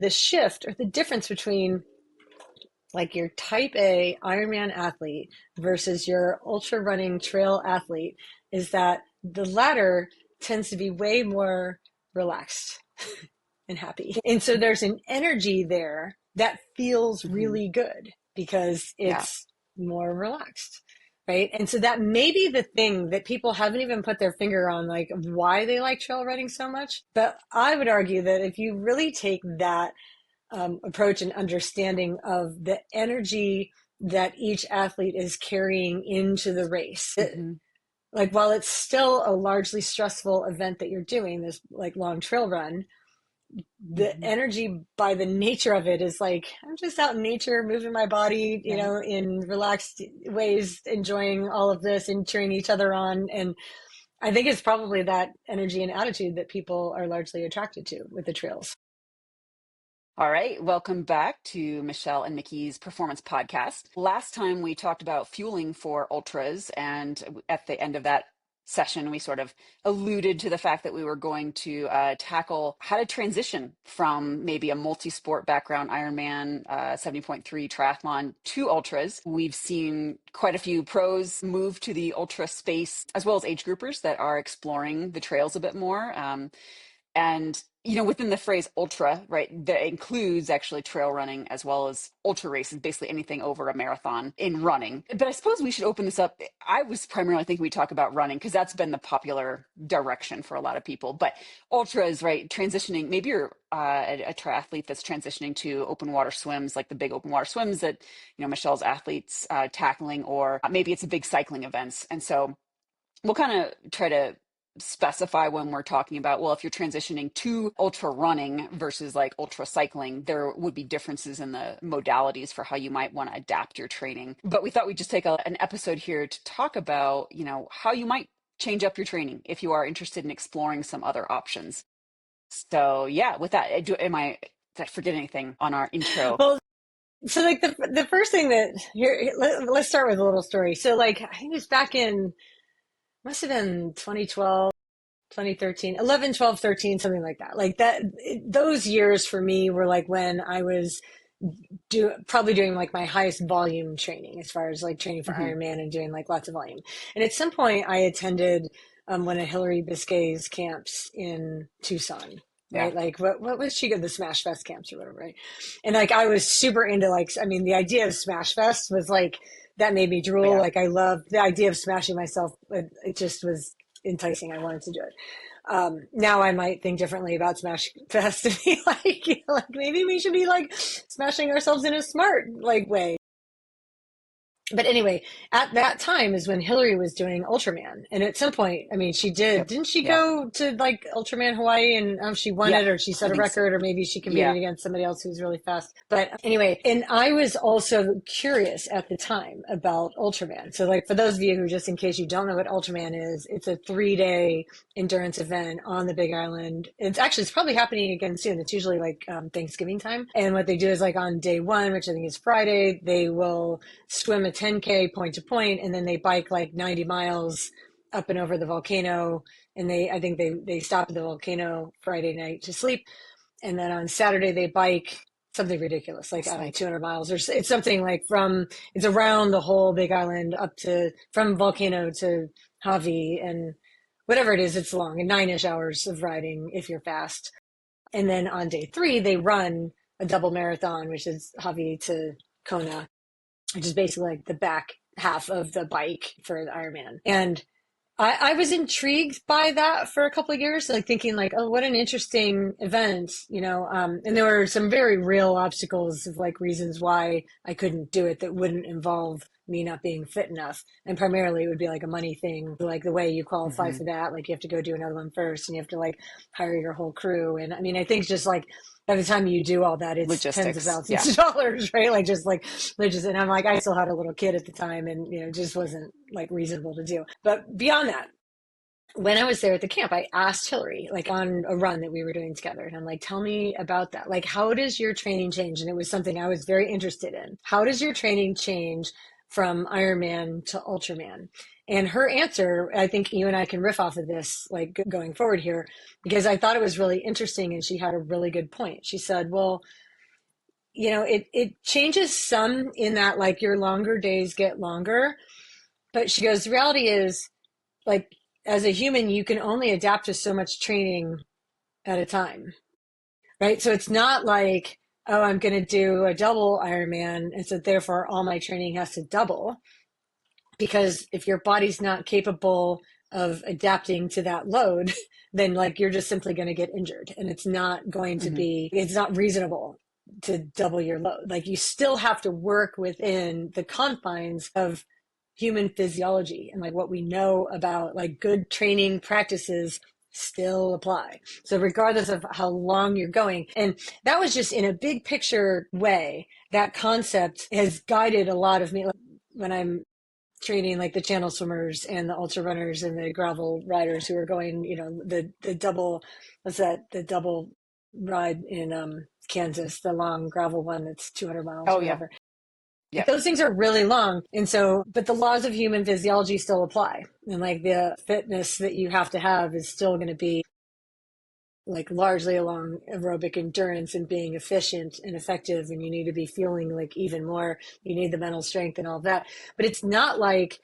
the shift or the difference between like your type A Ironman athlete versus your ultra running trail athlete is that the latter tends to be way more relaxed and happy. And so there's an energy there that feels Mm-hmm. really good because Yeah. it's more relaxed. Right. And so that may be the thing that people haven't even put their finger on, like why they like trail running so much. But I would argue that if you really take that approach and understanding of the energy that each athlete is carrying into the race, Mm-hmm. like while it's still a largely stressful event that you're doing, this like long trail run, the Mm-hmm. energy by the nature of it is like I'm just out in nature moving my body, you Right. know, in relaxed ways, enjoying all of this and cheering each other on. And I think it's probably that energy and attitude that people are largely attracted to with the trails. All right, welcome back to Michelle and Mikki's Performance Podcast. Last time we talked about fueling for ultras, and at the end of that session, we sort of alluded to the fact that we were going to tackle how to transition from maybe a multi-sport background, Ironman 70.3 triathlon to ultras. We've seen quite a few pros move to the ultra space, as well as age groupers that are exploring the trails a bit more. And, you know, within the phrase ultra, right, that includes actually trail running as well as ultra races, basically anything over a marathon in running. But I suppose we should open this up. I was primarily thinking we talk about running because that's been the popular direction for a lot of people. But ultras, right, transitioning, maybe you're a triathlete that's transitioning to open water swims, like the big open water swims that, you know, Michelle's athletes tackling, or maybe it's a big cycling events. And so we'll kind of try to specify when we're talking about, well, if you're transitioning to ultra running versus like ultra cycling, there would be differences in the modalities for how you might want to adapt your training. But we thought we'd just take an episode here to talk about, you know, how you might change up your training if you are interested in exploring some other options. So yeah, with that, did I forget anything on our intro? Well, so like the first thing that let's start with a little story. So like I think it was back in must have been 2012, 2013, 11, 12, 13, something like that. Like that, those years for me were like when I was probably doing like my highest volume training as far as like training for Hmm. Ironman and doing like lots of volume. And at some point I attended one of Hillary Biscay's camps in Tucson. Yeah. Right, like what was she good? The Smash Fest camps or whatever, right? And like I was super into like, I mean, the idea of Smash Fest was like that made me drool. Yeah. Like I loved the idea of smashing myself. It just was enticing. I wanted to do it. Now I might think differently about Smash Fest and be like, you know, like maybe we should be like smashing ourselves in a smart like way. But anyway, at that time is when Hillary was doing Ultraman. And at some point, I mean, Yep. didn't she Yeah. go to like Ultraman Hawaii and she won Yeah. it or she I set a think so. record or maybe she competed Yeah. against somebody else who's really fast. But anyway, and I was also curious at the time about Ultraman. So like for those of you who, just in case you don't know what Ultraman is, it's a 3-day endurance event on the Big Island. It's probably happening again soon. It's usually like Thanksgiving time. And what they do is like on day one, which I think is Friday, they will swim a 10K point to point, and then they bike like 90 miles up and over the volcano. And I think they stop at the volcano Friday night to sleep. And then on Saturday, they bike something ridiculous, like, I It's don't know, like, 200 miles or it's something like it's around the whole Big Island up to, from volcano to Javi and whatever it is, it's long and 9-ish hours of riding if you're fast. And then on day 3, they run a double marathon, which is Javi to Kona, which is basically like the back half of the bike for the Ironman. And I was intrigued by that for a couple of years, like thinking like, oh, what an interesting event, you know. And there were some very real obstacles of like reasons why I couldn't do it that wouldn't involve me not being fit enough. And primarily it would be like a money thing, like the way you qualify hmm, for that, like you have to go do another one first and you have to like hire your whole crew. And I mean, I think just like by the time you do all that, it's tens of logistics. thousands Yeah. of dollars, right? Like just like and I'm like, I still had a little kid at the time and, you know, it just wasn't like reasonable to do. But beyond that, when I was there at the camp, I asked Hillary, like on a run that we were doing together, and I'm like, tell me about that. Like, how does your training change? And it was something I was very interested in. How does your training change from Ironman to Ultraman? And her answer, I think you and I can riff off of this, like going forward here, because I thought it was really interesting and she had a really good point. She said, well, it changes some in that like your longer days get longer, but she goes, the reality is like as a human, you can only adapt to so much training at a time, right? So it's not like, oh, I'm going to do a double Ironman, and so therefore all my training has to double. Because if your body's not capable of adapting to that load, then like you're just simply going to get injured, and Hmm. it's not reasonable to double your load. Like you still have to work within the confines of human physiology, and like what we know about like good training practices still apply. So regardless of how long you're going, and that was just in a big picture way, that concept has guided a lot of me. Like when I'm training like the channel swimmers and the ultra runners and the gravel riders who are going, the double, what's that, the double ride in Kansas, the long gravel one that's 200 miles Oh or yeah. whatever. Like Yep. those things are really long. And so, but the laws of human physiology still apply. And like the fitness that you have to have is still going to be like largely along aerobic endurance and being efficient and effective. And you need to be feeling like even more, you need the mental strength and all that. But it's not like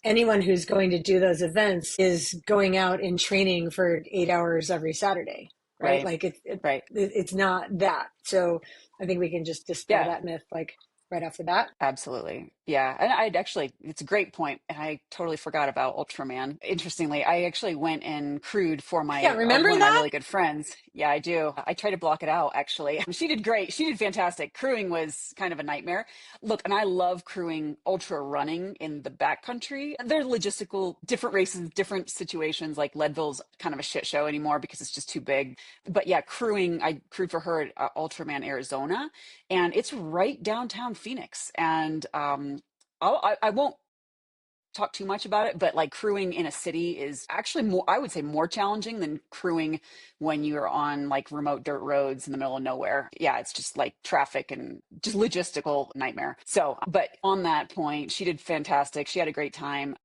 anyone who's going to do those events is going out and training for 8 hours every Saturday, right? Right. Like Right. it's not that. So I think we can just dispel Yeah. that myth like right off the bat. Absolutely. Yeah. And I'd actually, it's a great point. And I totally forgot about Ultraman. Interestingly, I actually went and crewed for Yeah, my, remember one of my that? really good friends. Yeah, I do. I try to block it out, actually. She did great. She did fantastic. Crewing was kind of a nightmare. Look, and I love crewing ultra running in the backcountry. They're logistical, different races, different situations. Like Leadville's kind of a shit show anymore because it's just too big. But yeah, crewing, I crewed for her at Ultraman, Arizona, and it's right downtown Phoenix. And I won't talk too much about it, but like crewing in a city is actually more, I would say, more challenging than crewing when you're on like remote dirt roads in the middle of nowhere. Yeah, it's just like traffic and just logistical nightmare. So, but on that point, she did fantastic. She had a great time.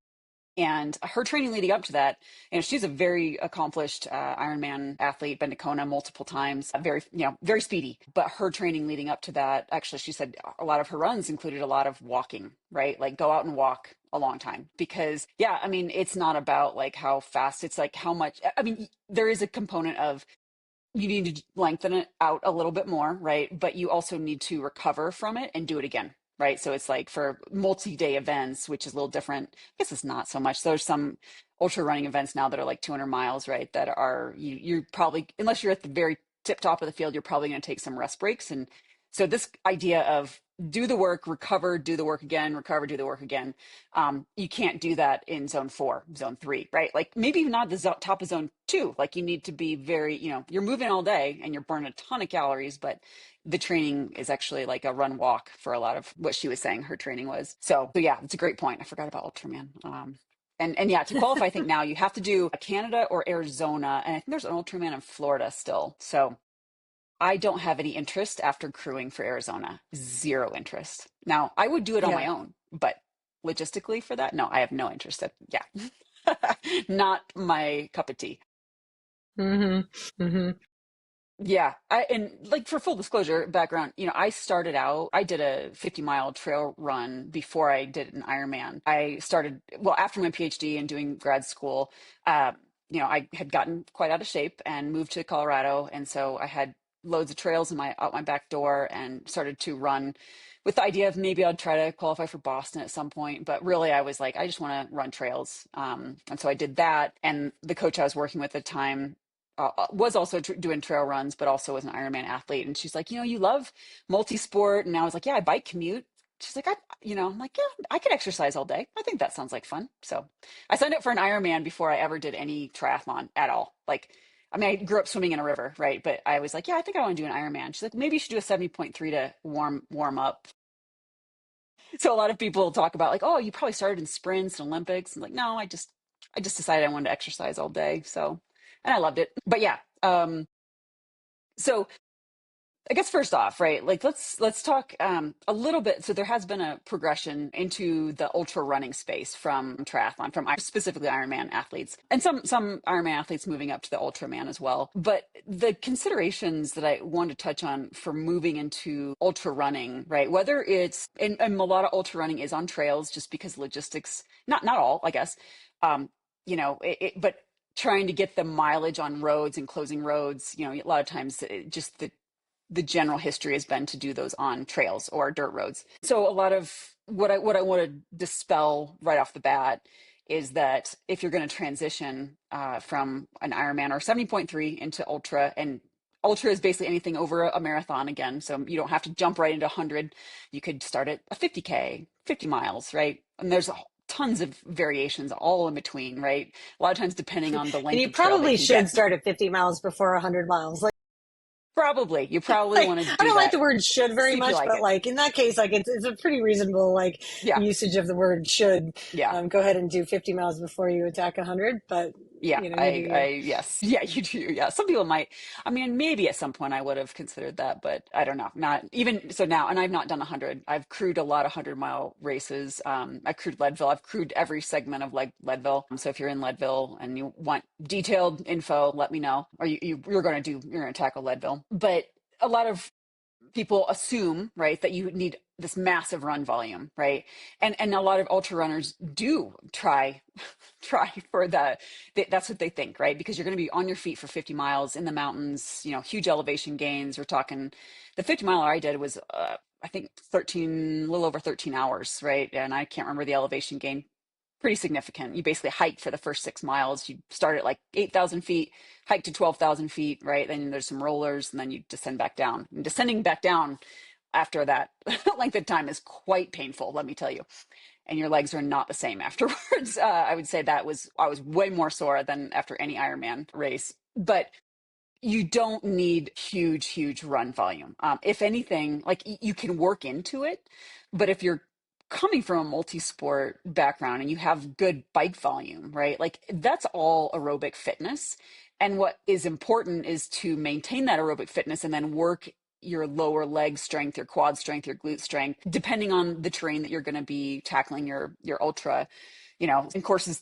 And her training leading up to that, she's a very accomplished Ironman athlete, been to Kona multiple times, very, very speedy. But her training leading up to that, actually, she said a lot of her runs included a lot of walking, right? Like go out and walk a long time because, yeah, I mean, it's not about like how fast, it's like how much, I mean, there is a component of you need to lengthen it out a little bit more, right? But you also need to recover from it and do it again, right? So it's like for multi-day events, which is a little different. I guess it's not so much. There's some ultra running events now that are like 200 miles, right? That are you're probably, unless you're at the very tip top of the field, you're probably going to take some rest breaks. And so this idea of do the work, recover, do the work again, recover, do the work again. You can't do that in zone 4, zone 3, right? Like maybe even not the top of zone 2. Like you need to be very, you're moving all day and you're burning a ton of calories, but the training is actually like a run walk for a lot of what she was saying her training was. So yeah, it's a great point. I forgot about Ultraman. And yeah, to qualify, I think now you have to do a Canada or Arizona, and I think there's an Ultraman in Florida still. So I don't have any interest after crewing for Arizona. Zero interest. Now, I would do it on my Yeah. own, but logistically for that, no, I have no interest. Yeah, not my cup of tea. Mm-hmm. Mm-hmm. Yeah, and like for full disclosure, background, I started out, I did a 50-mile trail run before I did an Ironman. I started, well, after my PhD and doing grad school, uh, I had gotten quite out of shape and moved to Colorado, and so I had loads of trails in my out my back door and started to run with the idea of maybe I'd try to qualify for Boston at some point. But really, I was like, I just want to run trails, and so I did that. And the coach I was working with at the time was also doing trail runs, but also was an Ironman athlete. And she's like, you love multi-sport. And I was like, yeah, I bike commute. She's like, I'm like, yeah, I could exercise all day. I think that sounds like fun. So I signed up for an Ironman before I ever did any triathlon at all. Like, I mean, I grew up swimming in a river, right? But I was like, yeah, I think I want to do an Ironman. She's like, maybe you should do a 70.3 to warm up. So a lot of people talk about like, oh, you probably started in sprints and Olympics. And like, no, I just decided I wanted to exercise all day. So, and I loved it. But yeah, so I guess first off, right? Like let's talk a little bit. So there has been a progression into the ultra running space from triathlon, from specifically Ironman athletes, and some Ironman athletes moving up to the Ultraman as well. But the considerations that I want to touch on for moving into ultra running, right? Whether it's and a lot of ultra running is on trails, just because logistics, not all, I guess, um, but trying to get the mileage on roads and closing roads, a lot of times just the general history has been to do those on trails or dirt roads. So a lot of what I want to dispel right off the bat is that if you're going to transition from an Ironman or 70.3 into ultra, and ultra is basically anything over a marathon again, so you don't have to jump right into 100. You could start at a 50K, 50 miles, right? And there's tons of variations all in between, right? A lot of times depending on the And length you of trail they probably can should get. start at 50 miles before 100 miles. Probably. You probably Like, want to I do don't like that. the word should very See if you much, like but it. like in that case, like it's a pretty reasonable like Yeah. usage of the word should. Yeah. Go ahead and do 50 miles before you attack 100, but Yeah. you do you. Yes. Yeah, you do. Yeah. Some people might, I mean, maybe at some point I would have considered that, but I don't know. Not even so now. And I've not done 100. I've crewed a lot of 100-mile races. I crewed Leadville. I've crewed every segment of like Leadville. So if you're in Leadville and you want detailed info, let me know. Or you're going to tackle Leadville. But a lot of people assume, right, that you need this massive run volume, right? And a lot of ultra runners do try for that's what they think, right? Because you're going to be on your feet for 50 miles in the mountains, huge elevation gains. We're talking the 50 miler I did was I think 13, a little over 13 hours, right? And I can't remember the elevation gain, pretty significant. You basically hike for the first 6 miles. You start at like 8,000 feet, hike to 12,000 feet, right? Then there's some rollers, and then you descend back down. And descending back down after that length of time is quite painful, let me tell you. And your legs are not the same afterwards. I would say I was way more sore than after any Ironman race. But you don't need huge run volume. If anything, like you can work into it, but if you're coming from a multi-sport background and you have good bike volume, right? Like that's all aerobic fitness. And what is important is to maintain that aerobic fitness and then work your lower leg strength, your quad strength, your glute strength, depending on the terrain that you're going to be tackling your ultra, in courses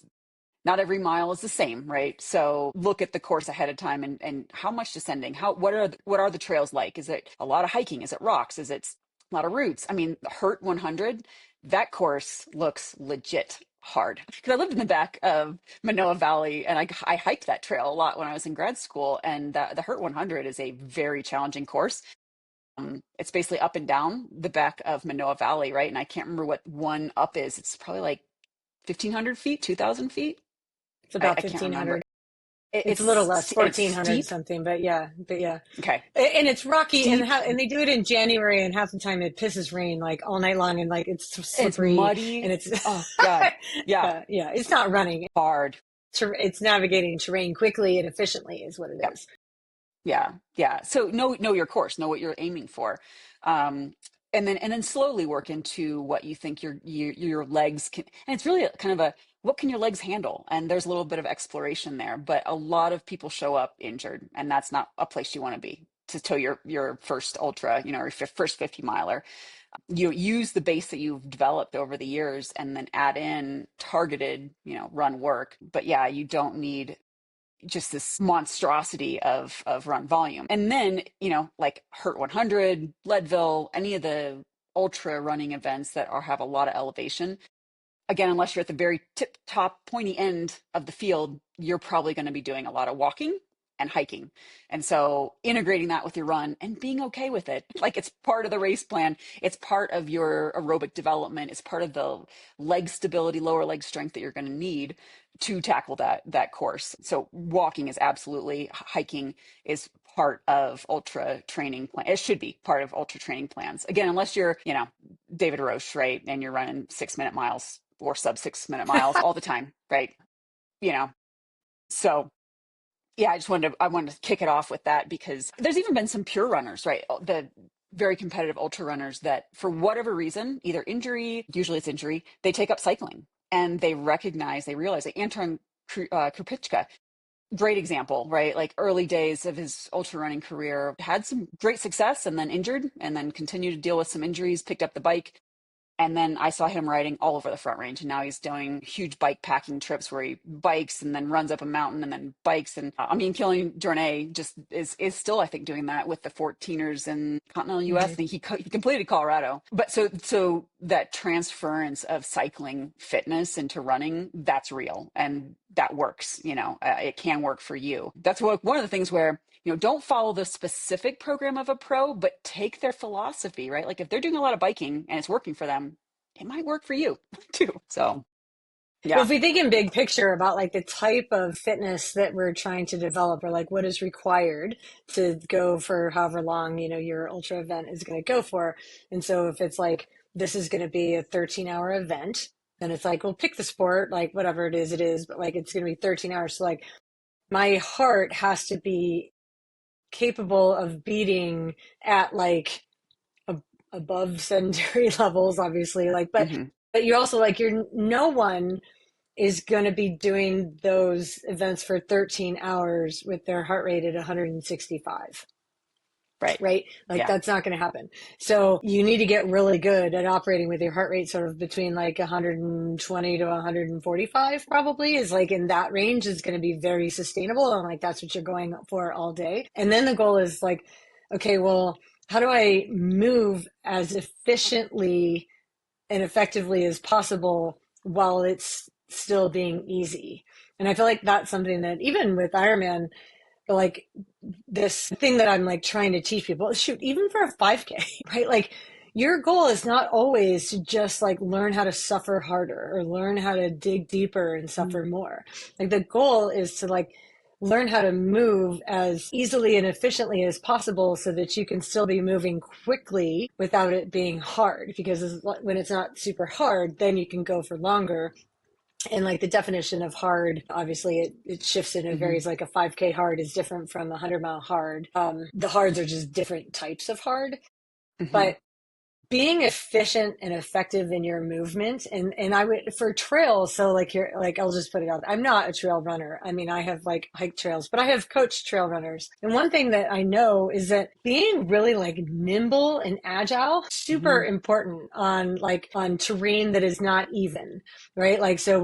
not every mile is the same, right? So look at the course ahead of time and how much descending, what are the trails like? Is it a lot of hiking? Is it rocks? Is it a lot of roots? I mean, Hurt 100, that course looks legit hard. Because I lived in the back of Manoa Valley and I hiked that trail a lot when I was in grad school. And the Hurt 100 is a very challenging course. It's basically up and down the back of Manoa Valley, right? And I can't remember what one up is. It's probably like 1,500 feet, 2,000 feet. It's I about can't remember. 1,500. It's a little less, It's 1,400 steep. something, but yeah, Okay. and it's rocky, Steep. and they do it in January, and half the time it pisses rain like all night long, and like it's It's slippery, and muddy. it's Oh God. Yeah. yeah, it's not running. Hard. It's navigating terrain quickly and efficiently is what it Yeah. is. Yeah. Yeah. So know your course, know what you're aiming for. Um, and then slowly work into what you think your legs can, and it's really kind of a what can your legs handle? And there's a little bit of exploration there, but a lot of people show up injured, and that's not a place you want to be to tow your first ultra, or your first 50 miler. You use the base that you've developed over the years and then add in targeted, run work. But yeah, you don't need just this monstrosity of run volume. And then, like Hurt 100, Leadville, any of the ultra running events that have a lot of elevation, again, unless you're at the very tip top pointy end of the field, you're probably going to be doing a lot of walking and hiking. And so integrating that with your run and being okay with it. Like it's part of the race plan. It's part of your aerobic development. It's part of the leg stability, lower leg strength that you're going to need to tackle that course. So walking is absolutely, hiking is part of ultra training plan. It should be part of ultra training plans. Again, unless you're, David Roche, right? And you're running 6-minute miles or sub 6-minute miles all the time, right? You know, so yeah, I wanted to kick it off with that because there's even been some pure runners, right? The very competitive ultra runners that for whatever reason, either injury, usually it's injury, they take up cycling and they realize, like Anton Krupicka, great example, right? Like early days of his ultra running career, had some great success and then injured and then continued to deal with some injuries, picked up the bike. And then I saw him riding all over the Front Range, and now he's doing huge bike packing trips where he bikes and then runs up a mountain and then bikes. And I mean, Killian Jornet just is still, I think, doing that with the 14ers in continental U.S. Hmm. I think he completed Colorado. But so that transference of cycling fitness into running, that's real, and that works. It can work for you. That's one of the things where, don't follow the specific program of a pro, but take their philosophy, right? Like if they're doing a lot of biking and it's working for them, it might work for you too. So, Well, yeah. if we think in big picture about like the type of fitness that we're trying to develop, or like what is required to go for however long, your ultra event is going to go for. And so if it's like, this is going to be a 13-hour event, then it's like, well, pick the sport, like whatever it is, but like it's going to be 13 hours. So like my heart has to be capable of beating at like above sedentary levels, obviously, like, Hmm. but you also like, you're no one is going to be doing those events for 13 hours with their heart rate at 165, Right. right? Like Yeah. that's not going to happen. So you need to get really good at operating with your heart rate sort of between like 120 to 145, probably is like in that range, is going to be very sustainable. And like, that's what you're going for all day. And then the goal is like, okay, well, how do I move as efficiently and effectively as possible while it's still being easy? And I feel like that's something that even with Ironman, like this thing that I'm like trying to teach people, shoot, even for a 5K, right? Like your goal is not always to just like learn how to suffer harder or learn how to dig deeper and Mm-hmm. suffer more. Like the goal is to like learn how to move as easily and efficiently as possible so that you can still be moving quickly without it being hard. Because when it's not super hard, then you can go for longer. And like the definition of hard, obviously it shifts and it Hmm. varies. Like a 5K hard is different from a 100-mile hard. The hards are just different types of hard. Hmm. But being efficient and effective in your movement, and I would for trails, so like you're like, I'll just put it out, I'm not a trail runner. I mean, I have like hiked trails, but I have coached trail runners. And one thing that I know is that being really like nimble and agile, super Hmm. important on like on terrain that is not even, right? Like so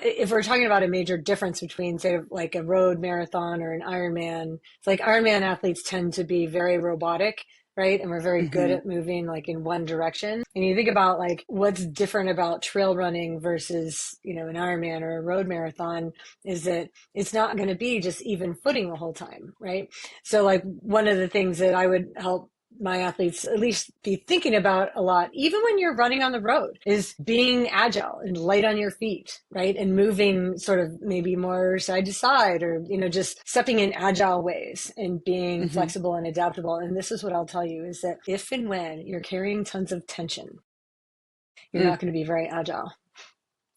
if we're talking about a major difference between, say, like a road marathon or an Ironman, it's like Ironman athletes tend to be very robotic, right? And we're very good Hmm. at moving like in one direction. And you think about like what's different about trail running versus, an Ironman or a road marathon, is that it's not going to be just even footing the whole time, right? So like one of the things that I would help my athletes at least be thinking about a lot, even when you're running on the road, is being agile and light on your feet, right? And moving sort of maybe more side to side, or, just stepping in agile ways and being Hmm. flexible and adaptable. And this is what I'll tell you, is that if and when you're carrying tons of tension, you're Mm. not going to be very agile.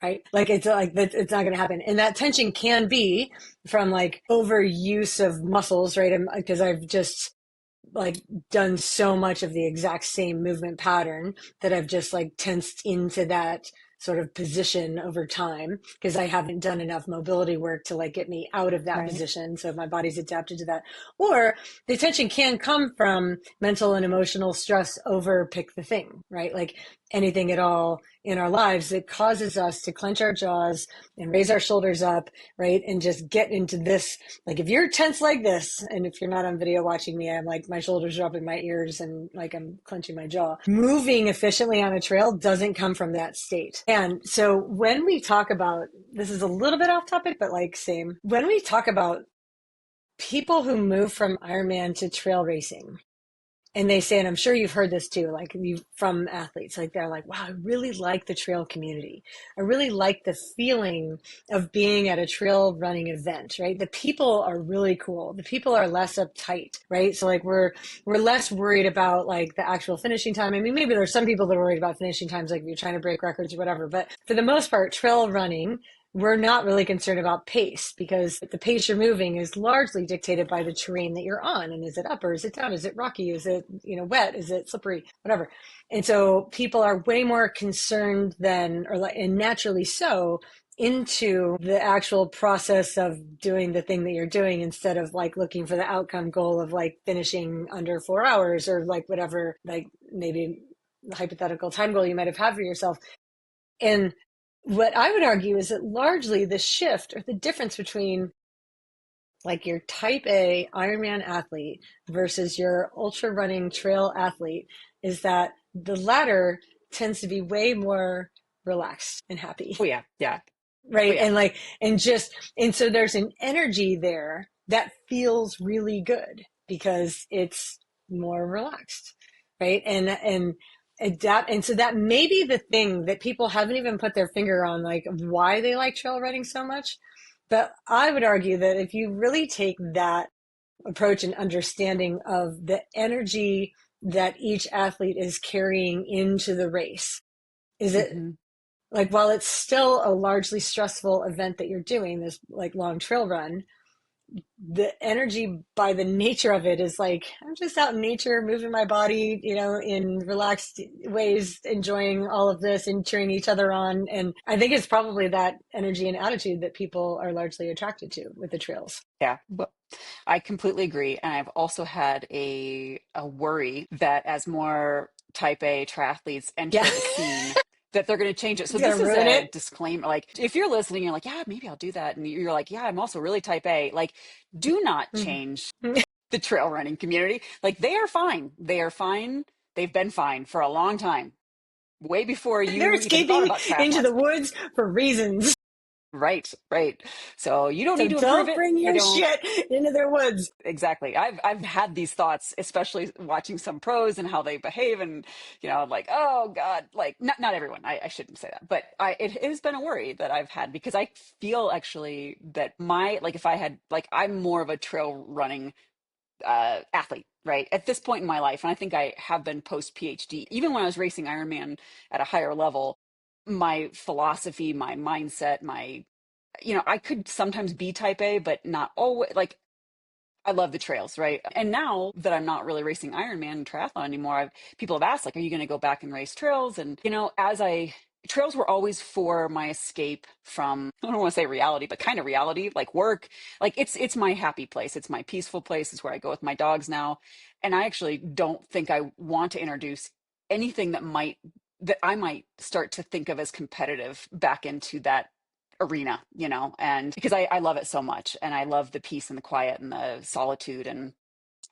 Right? Like it's not going to happen. And that tension can be from like overuse of muscles, right? Because I've just like done so much of the exact same movement pattern that I've just like tensed into that sort of position over time, because I haven't done enough mobility work to like get me out of that Right. position. So my body's adapted to that. Or the tension can come from mental and emotional stress over pick the thing, right? Like anything at all in our lives that causes us to clench our jaws and raise our shoulders up, right? And just get into this, like if you're tense like this, and if you're not on video watching me, I'm like, my shoulders are up in my ears and like I'm clenching my jaw. Moving efficiently on a trail doesn't come from that state. And so when we talk about, this is a little bit off topic, but like same, when we talk about people who move from Ironman to trail racing, and they say, and I'm sure you've heard this too, like you from athletes, like they're like, wow, I really like the trail community. I really like the feeling of being at a trail running event, right? The people are really cool. The people are less uptight, right? So like we're less worried about like the actual finishing time. I mean, maybe there's some people that are worried about finishing times, like if you're trying to break records or whatever, but for the most part, trail running, we're not really concerned about pace, because the pace you're moving is largely dictated by the terrain that you're on. And is it up or is it down? Is it rocky? Is it, wet? Is it slippery? Whatever. And so people are way more concerned than, and naturally so, into the actual process of doing the thing that you're doing instead of like looking for the outcome goal of like finishing under 4 hours or like whatever, like maybe the hypothetical time goal you might have had for yourself. And what I would argue is that largely the shift or the difference between like your type A Ironman athlete versus your ultra running trail athlete is that the latter tends to be way more relaxed and happy. Oh yeah, yeah. Oh Right. yeah. And so there's an energy there that feels really good because it's more relaxed. Right. And adapt. And so that may be the thing that people haven't even put their finger on, like why they like trail running so much. But I would argue that if you really take that approach and understanding of the energy that each athlete is carrying into the race, is it Hmm. like while it's still a largely stressful event that you're doing, this like long trail run, the energy by the nature of it is like I'm just out in nature moving my body, in relaxed ways, enjoying all of this and cheering each other on. And I think it's probably that energy and attitude that people are largely attracted to with the trails. Yeah. Well, I completely agree. And I've also had a worry that as more type A triathletes Yeah. enter the scene, that they're going to change it. So It's gonna this is ruin a it. disclaimer. Like if you're listening, you're like, yeah, maybe I'll do that. And you're like, yeah, I'm also really type A. Like, do not change the trail running community. Like they are fine. They are fine. They've been fine for a long time, way before They're you even thought escaping about into triathlons. the woods for reasons. Right, right. So you don't So need to improve don't it. bring They your don't. shit into their woods. Exactly. I've had these thoughts, especially watching some pros and how they behave, and like, oh God, like not everyone. I shouldn't say that, but it has been a worry that I've had because I feel actually that my like if I had like I'm more of a trail running athlete, right? At this point in my life, and I think I have been post PhD, even when I was racing Ironman at a higher level, my philosophy, my mindset, my I could sometimes be type A, but not always. Like I love the trails, right? And now that I'm not really racing Ironman and triathlon anymore, people have asked, like, are you going to go back and race trails? And, trails were always for my escape from, I don't want to say reality, but kind of reality, like work. Like it's my happy place. It's my peaceful place. It's where I go with my dogs now. And I actually don't think I want to introduce anything that I might start to think of as competitive back into that arena, and because I love it so much and I love the peace and the quiet and the solitude and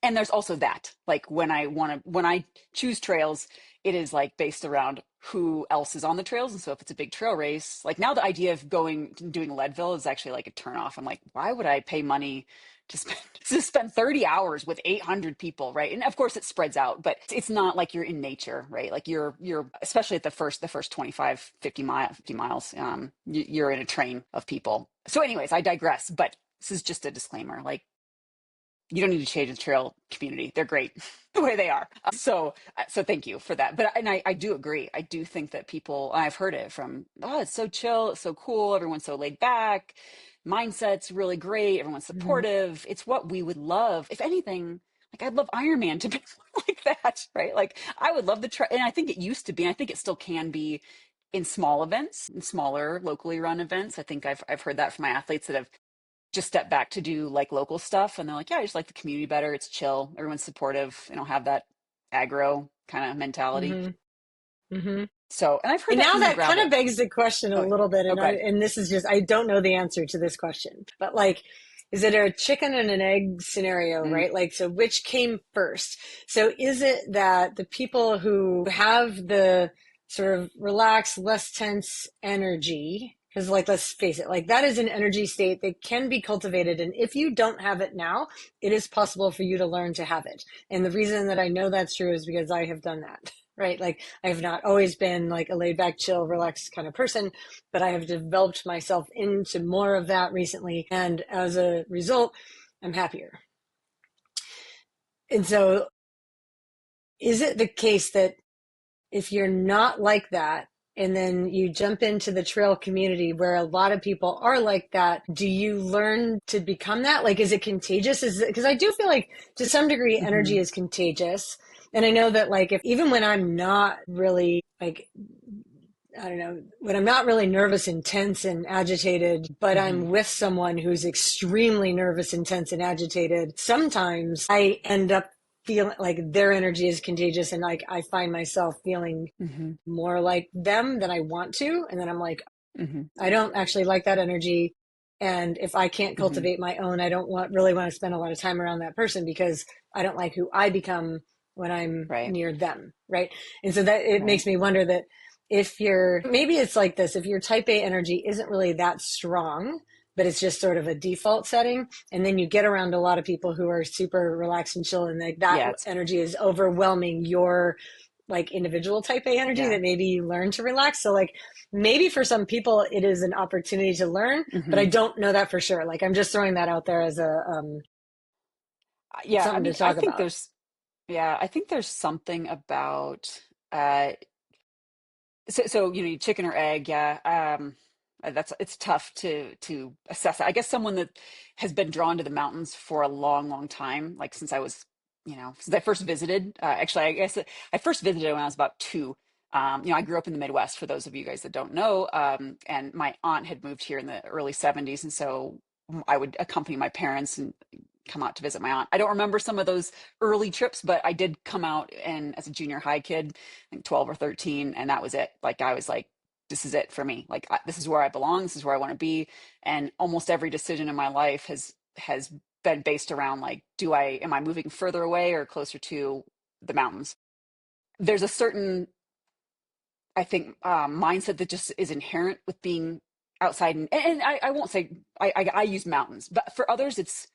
there's also that like when I choose trails, it is like based around who else is on the trails. And so if it's a big trail race, like now the idea of doing Leadville is actually like a turn off. I'm like, why would I pay money to spend to spend 30 hours with 800 people, right? And of course it spreads out, but it's not like you're in nature, right? Like you're especially at the first 25 50 miles, you're in a train of people. So anyways, I digress, but this is just a disclaimer. Like you don't need to change the trail community. They're great the way they are. So thank you for that. But and I do agree. I do think that people, and I've heard it from, oh, it's so chill, it's so cool, everyone's so laid back, mindset's really great, everyone's Mhm. supportive. It's what we would love. If anything, like I'd love Ironman to be more like that, right? Like I would love the trail, and I think it used to be, and I think it still can be in small events, in smaller locally run events. I think I've heard that from my athletes that have just step back to do like local stuff and they're like, yeah, I just like the community better, it's chill, everyone's supportive, I don't have that aggro kind of mentality. Mhm. Mhm. So and I've heard And that now from the that kind of gravel. begs the question a Oh, little bit, oh good. and this is just I don't know the answer to this question, but like, is it a chicken and an egg scenario, Mm, right? Like, so which came first? So is it that the people who have the sort of relaxed, less tense energy, because like let's face it, like that is an energy state that can be cultivated, and if you don't have it now, it is possible for you to learn to have it. And the reason that I know that's true is because I have done that. Right. Like I have not always been like a laid back, chill, relaxed kind of person, but I have developed myself into more of that recently. And as a result, I'm happier. And so is it the case that if you're not like that, and then you jump into the trail community where a lot of people are like that, do you learn to become that? Like, is it contagious? Is it, because I do feel like to some degree mm-hmm. energy is contagious. And I know that like if even when I'm not really like I don't know, when I'm not really nervous and tense and agitated, but Hmm. I'm with someone who's extremely nervous and tense and agitated, sometimes I end up feeling like their energy is contagious, and like I find myself feeling Hmm. more like them than I want to. And then I'm like, Hmm. I don't actually like that energy. And if I can't Hmm. cultivate my own, I don't really want to spend a lot of time around that person because I don't like who I become when I'm Right. near them. Right. And so that it Right. makes me wonder that if you're, maybe it's like this, if your type A energy isn't really that strong, but it's just sort of a default setting. And then you get around a lot of people who are super relaxed and chill, and like that Yeah. It's, energy is overwhelming your like individual type A energy, yeah. that maybe you learn to relax. So like maybe for some people it is an opportunity to learn, but I Hmm. don't know that for sure. Like I'm just throwing that out there as a Yeah. I something to mean, I talk think about. there's, yeah, I think there's something about, uh, so chicken or egg, yeah. That's it's tough to assess. I guess someone that has been drawn to the mountains for a long, long time, like since I was, since I first visited. Actually, I guess I first visited when I was about 2. I grew up in the Midwest, for those of you guys that don't know, and my aunt had moved here in the early '70s, and so I would accompany my parents and come out to visit my aunt. I don't remember some of those early trips, but I did come out and as a junior high kid, like 12 or 13, and that was it. Like I was like, this is it for me. Like this is where I belong. This is where I want to be. And almost every decision in my life has been based around like, am I moving further away or closer to the mountains? There's a certain, I think, mindset that just is inherent with being outside, and I won't say I use mountains, but for others it's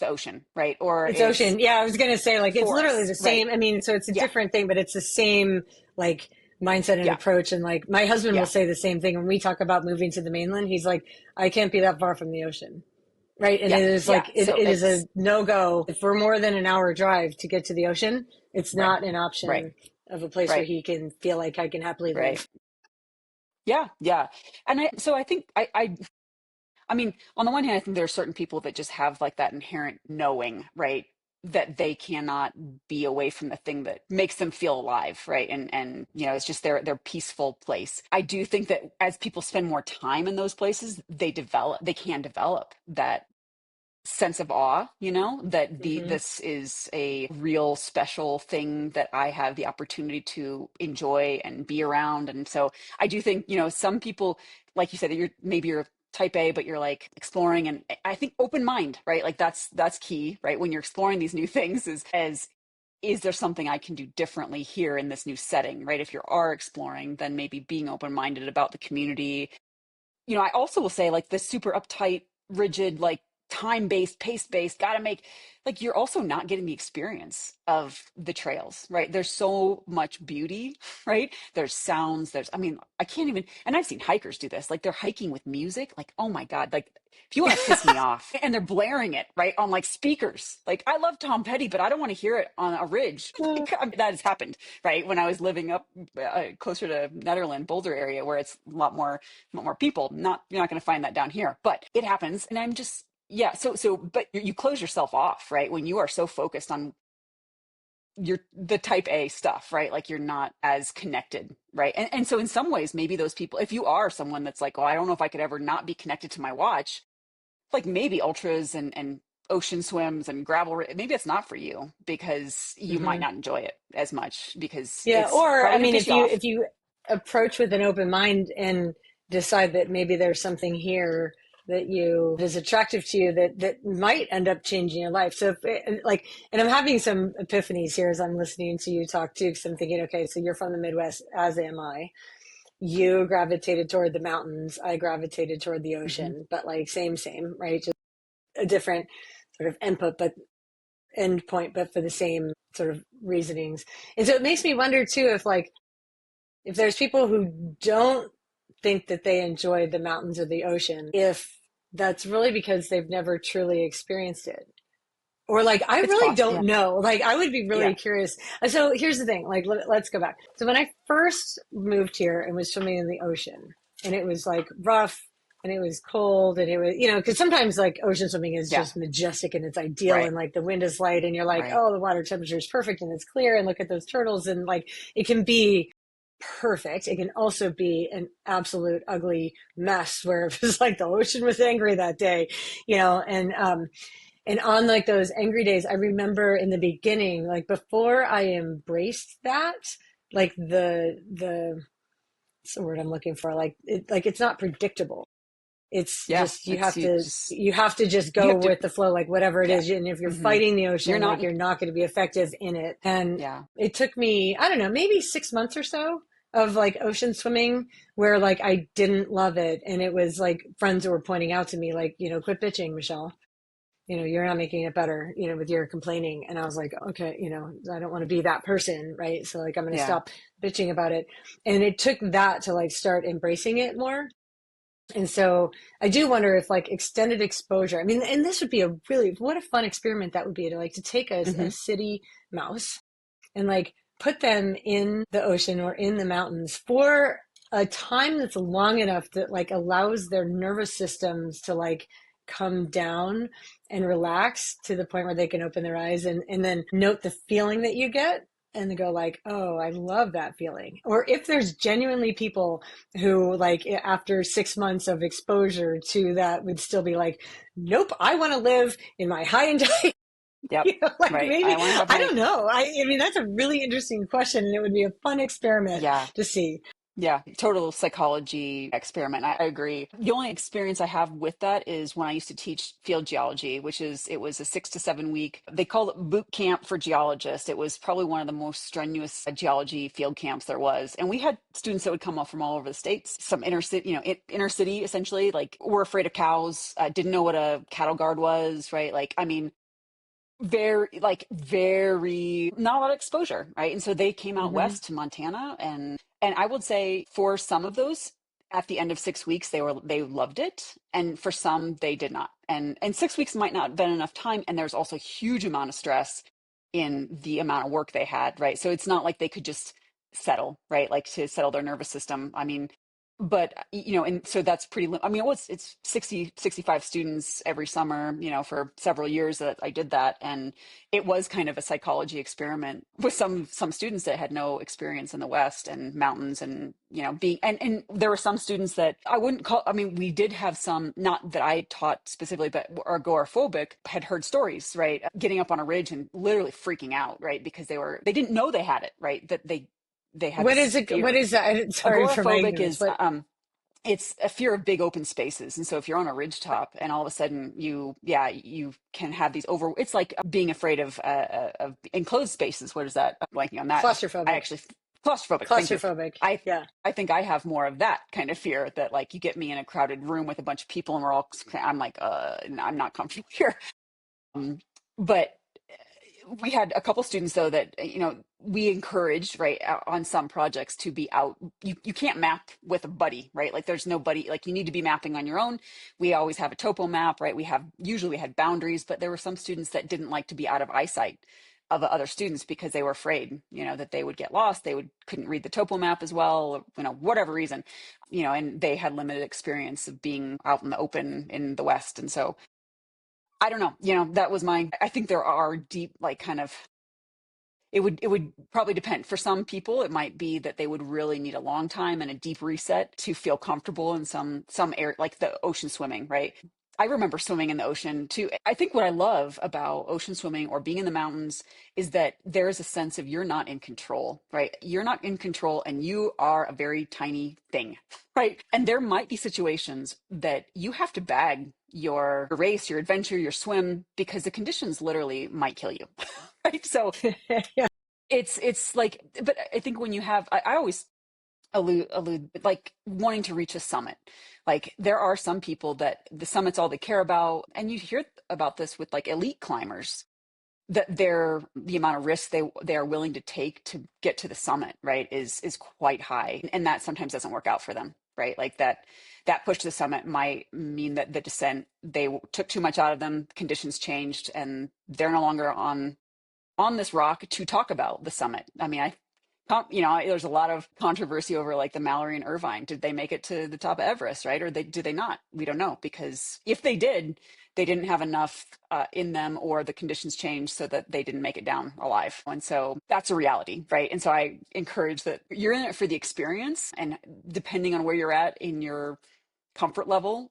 the ocean, right? Or It's it's ocean. Yeah, I was going to say like it's literally forests, the right? same. I mean, so it's a Yeah, different thing, but it's the same like mindset and yeah, approach. And like my husband will yeah, say the same thing when we talk about moving to the mainland. He's like, I can't be that far from the ocean. Right. And yeah, it is yeah. like, So it is a it's no go for more than an hour drive to get to the ocean. It's right, not an right, option of a place where right, he can feel like I can happily right. live. Yeah, yeah. And I think I mean, on the one hand, I think there are certain people that just have like that inherent knowing, right? That they cannot be away from the thing that makes them feel alive, right? And it's just their peaceful place. I do think that as people spend more time in those places, they can develop that sense of awe, that Hmm. this is a real special thing that I have the opportunity to enjoy and be around. And so I do think, some people, like you said, that you're type A, but you're like exploring, and I think open mind, right? Like that's key, right? When you're exploring these new things, is there something I can do differently here in this new setting, right? If you are exploring, then maybe being open minded about the community. I also will say like this super uptight, rigid, like time based, pace based, gotta make, like you're also not getting the experience of the trails, right? There's so much beauty, right? There's sounds, I mean, I can't even, and I've seen hikers do this, like they're hiking with music, like, oh my God, like if you want to piss me off, and they're blaring it, right, on like speakers. Like I love Tom Petty, but I don't want to hear it on a ridge. Like, I mean, that has happened, right? When I was living up closer to Netherland, Boulder area, where it's a lot more people. You're not going to find that down here, but it happens. And I'm just, yeah. But you close yourself off, right? When you are so focused on the type A stuff, right? Like you're not as connected, right? And so in some ways, maybe those people, if you are someone that's like, oh, I don't know if I could ever not be connected to my watch, like maybe ultras and ocean swims and maybe it's not for you because you might Hmm. not enjoy it as much because Yeah. it's Or, probably I gonna mean, piss if you you, off. if you approach with an open mind and decide that maybe there's something here that you is attractive to you, that might end up changing your life. So if like, and I'm having some epiphanies here as I'm listening to you talk too, because I'm thinking, okay, so you're from the Midwest, as am I. You gravitated toward the mountains. I gravitated toward the Hmm. ocean, but like same, right? Just a different sort of input, but end point, but for the same sort of reasonings. And so it makes me wonder too, if there's people who don't think that they enjoy the mountains or the ocean, if that's really because they've never truly experienced it. Or like, I It's really possible. don't Yeah. know. Like, I would be Yeah. really curious. So here's the thing. Like, let's go back. So when I first moved here and was swimming in the ocean, and it was like rough, and it was cold, and it was, because sometimes like ocean swimming is Yeah. just majestic and it's ideal, Right. and like the wind is light, and you're like, Right. oh, the water temperature is perfect and it's clear, and look at those turtles, and like it can be perfect. It can also be an absolute ugly mess where it was like the ocean was angry that day, and on like those angry days, I remember in the beginning, like before I embraced that, like what's the word I'm looking for? Like it's not predictable. It's Yeah, just it's you have to just you go have to, with the flow, like whatever it yeah. is. And if you're Hmm. fighting the You're ocean, like not, you're not going to be effective in it. And yeah, it took me, I don't know, maybe 6 months or so of like ocean swimming where like I didn't love it. And it was like friends who were pointing out to me, like, quit bitching, Michelle. You're not making it better, with your complaining. And I was like, okay, I don't want to be that person. Right. So like, I'm going to yeah. stop bitching about it. And it took that to like start embracing it more. And so I do wonder if like extended exposure, I mean, and this would be what a fun experiment that would be to like to take a Hmm. city mouse and like put them in the ocean or in the mountains for a time that's long enough that like allows their nervous systems to like come down and relax to the point where they can open their eyes and then note the feeling that you get and go like, oh, I love that feeling. Or if there's genuinely people who like after 6 months of exposure to that would still be like, nope, I want to live in my high and Yep. like Right. I maybe, want to have I my, don't know. I mean, that's a really interesting question, and it would be a fun experiment yeah. to see. Yeah, total psychology experiment. I agree. The only experience I have with that is when I used to teach field geology, it was a 6 to 7 week, they call it boot camp for geologists. It was probably one of the most strenuous geology field camps there was. And we had students that would come up from all over the states, some inner city, inner city essentially, like were afraid of cows, didn't know what a cattle guard was, right? Like, I mean, very not a lot of exposure, right? And so they came out Hmm. west to Montana, and I would say for some of those at the end of 6 weeks they loved it, and for some they did not. And 6 weeks might not have been enough time, and there's also a huge amount of stress in the amount of work they had, right? So it's not like they could just settle, right? Like to settle their nervous system. I mean, but and so that's I mean, it's 60 65 students every summer, for several years that I did that. And it was kind of a psychology experiment with some students that had no experience in the West and mountains, and being, and there were some students that I wouldn't call, I mean, we did have some, not that I taught specifically, but are agoraphobic, had heard stories, right? Getting up on a ridge and literally freaking out, right? Because they didn't know they had it, right? That they had What this is it? What fear. is that? Sorry for my Agoraphobic ignorance. is What it's a fear of big open spaces. And so if you're on a ridge top and all of a sudden you can have these over, it's like being afraid of enclosed spaces. What is that? I'm blanking on that. I claustrophobic? actually, claustrophobic. Thank you. Claustrophobic. I, Yeah. I think I have more of that kind of fear, that like you get me in a crowded room with a bunch of people and I'm like, I'm not comfortable here. Um, but we had a couple students though that we encouraged, right, on some projects to be out. You can't map with a buddy, right? Like there's no buddy, like you need to be mapping on your own. We always have a topo map, right? Usually we had boundaries, but there were some students that didn't like to be out of eyesight of other students because they were afraid, that they would get lost. Couldn't read the topo map as well, whatever reason, and they had limited experience of being out in the open in the West. And so I don't know, that was I think there are deep, like kind of, it would probably depend. For some people, it might be that they would really need a long time and a deep reset to feel comfortable in some air, like the ocean swimming, right? I remember swimming in the ocean too. I think what I love about ocean swimming or being in the mountains is that there is a sense of you're not in control, right? You're not in control and you are a very tiny thing, right? And there might be situations that you have to bag your race, your adventure, your swim, because the conditions literally might kill you, right? So Yeah. it's like, but I think when you have, I always allude like wanting to reach a summit. Like there are some people that the summit's all they care about, and you hear about this with like elite climbers, that the amount of risk they are willing to take to get to the summit, right, is quite high, and that sometimes doesn't work out for them, right? Like that push to the summit might mean that the descent, they took too much out of them, conditions changed, and they're no longer on this rock to talk about the summit. I mean, there's a lot of controversy over like the Mallory and Irvine. Did they make it to the top of Everest, right? Or did they not? We don't know, because if they did, they didn't have enough in them, or the conditions changed so that they didn't make it down alive. And so that's a reality, right? And so I encourage that you're in it for the experience, and depending on where you're at in your comfort level,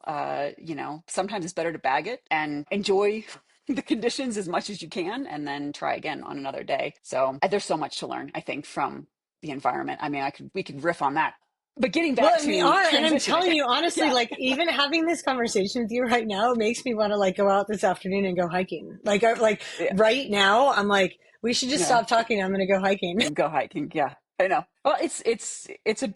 sometimes it's better to bag it and enjoy the conditions as much as you can, and then try again on another day. So there's so much to learn, I think, from the environment. I mean, we could riff on that, but getting Well, back and we to are, and I'm transitioning. telling you honestly, Yeah, like even having this conversation with you right now makes me want to like go out this afternoon and go hiking. Like yeah, right now, I'm like, we should just yeah. stop talking. I'm going to go hiking. Go hiking. Yeah, I know. Well, it's a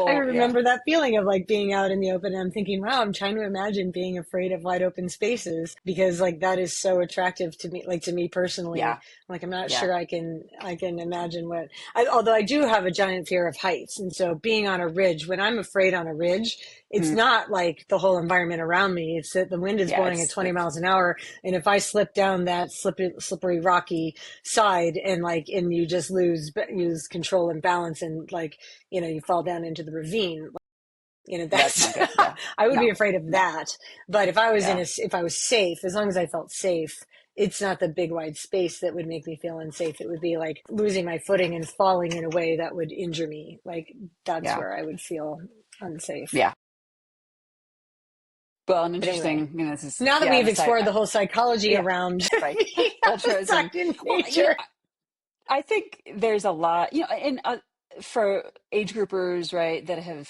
I beautiful, yeah, remember that feeling of like being out in the open. And I'm thinking, wow, I'm trying to imagine being afraid of wide open spaces because like that is so attractive to me, like to me personally. yeah, Like I'm not yeah. sure I can imagine although I do have a giant fear of heights. And so being on a ridge, when I'm afraid on a ridge, it's Mm, not like the whole environment around me. It's that the wind is yeah, blowing at 20 miles an hour. And if I slip down that slippery, rocky side and you just lose control and balance and like, you fall down into the ravine. that's That's, not good. Yeah, I would no, be afraid of no, that. But yeah, if I was safe, as long as I felt safe, it's not the big wide space that would make me feel unsafe. It would be like losing my footing and falling in a way that would injure me. Like that's yeah, where I would feel unsafe. yeah. Well, and But anyway, interesting, this is, now that yeah, we've this, explored the whole psychology yeah, around right. being Ultras. And outside in well, nature. I think there's a lot, for age groupers, right, that have,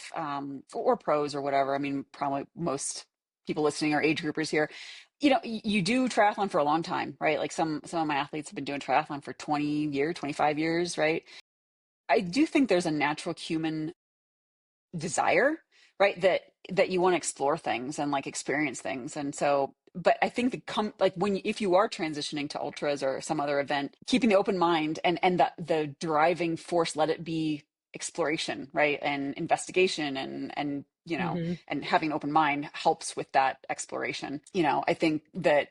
or pros or whatever. I mean, probably most people listening are age groupers here. You do triathlon for a long time, right? Like some of my athletes have been doing triathlon for 20 years, 25 years, right? I do think there's a natural human desire, right, that you want to explore things and like experience things. And so, but I think like if you are transitioning to ultras or some other event, keeping the open mind and the driving force, let it be exploration, right, and investigation, and Hmm. and having an open mind helps with that exploration. I think that,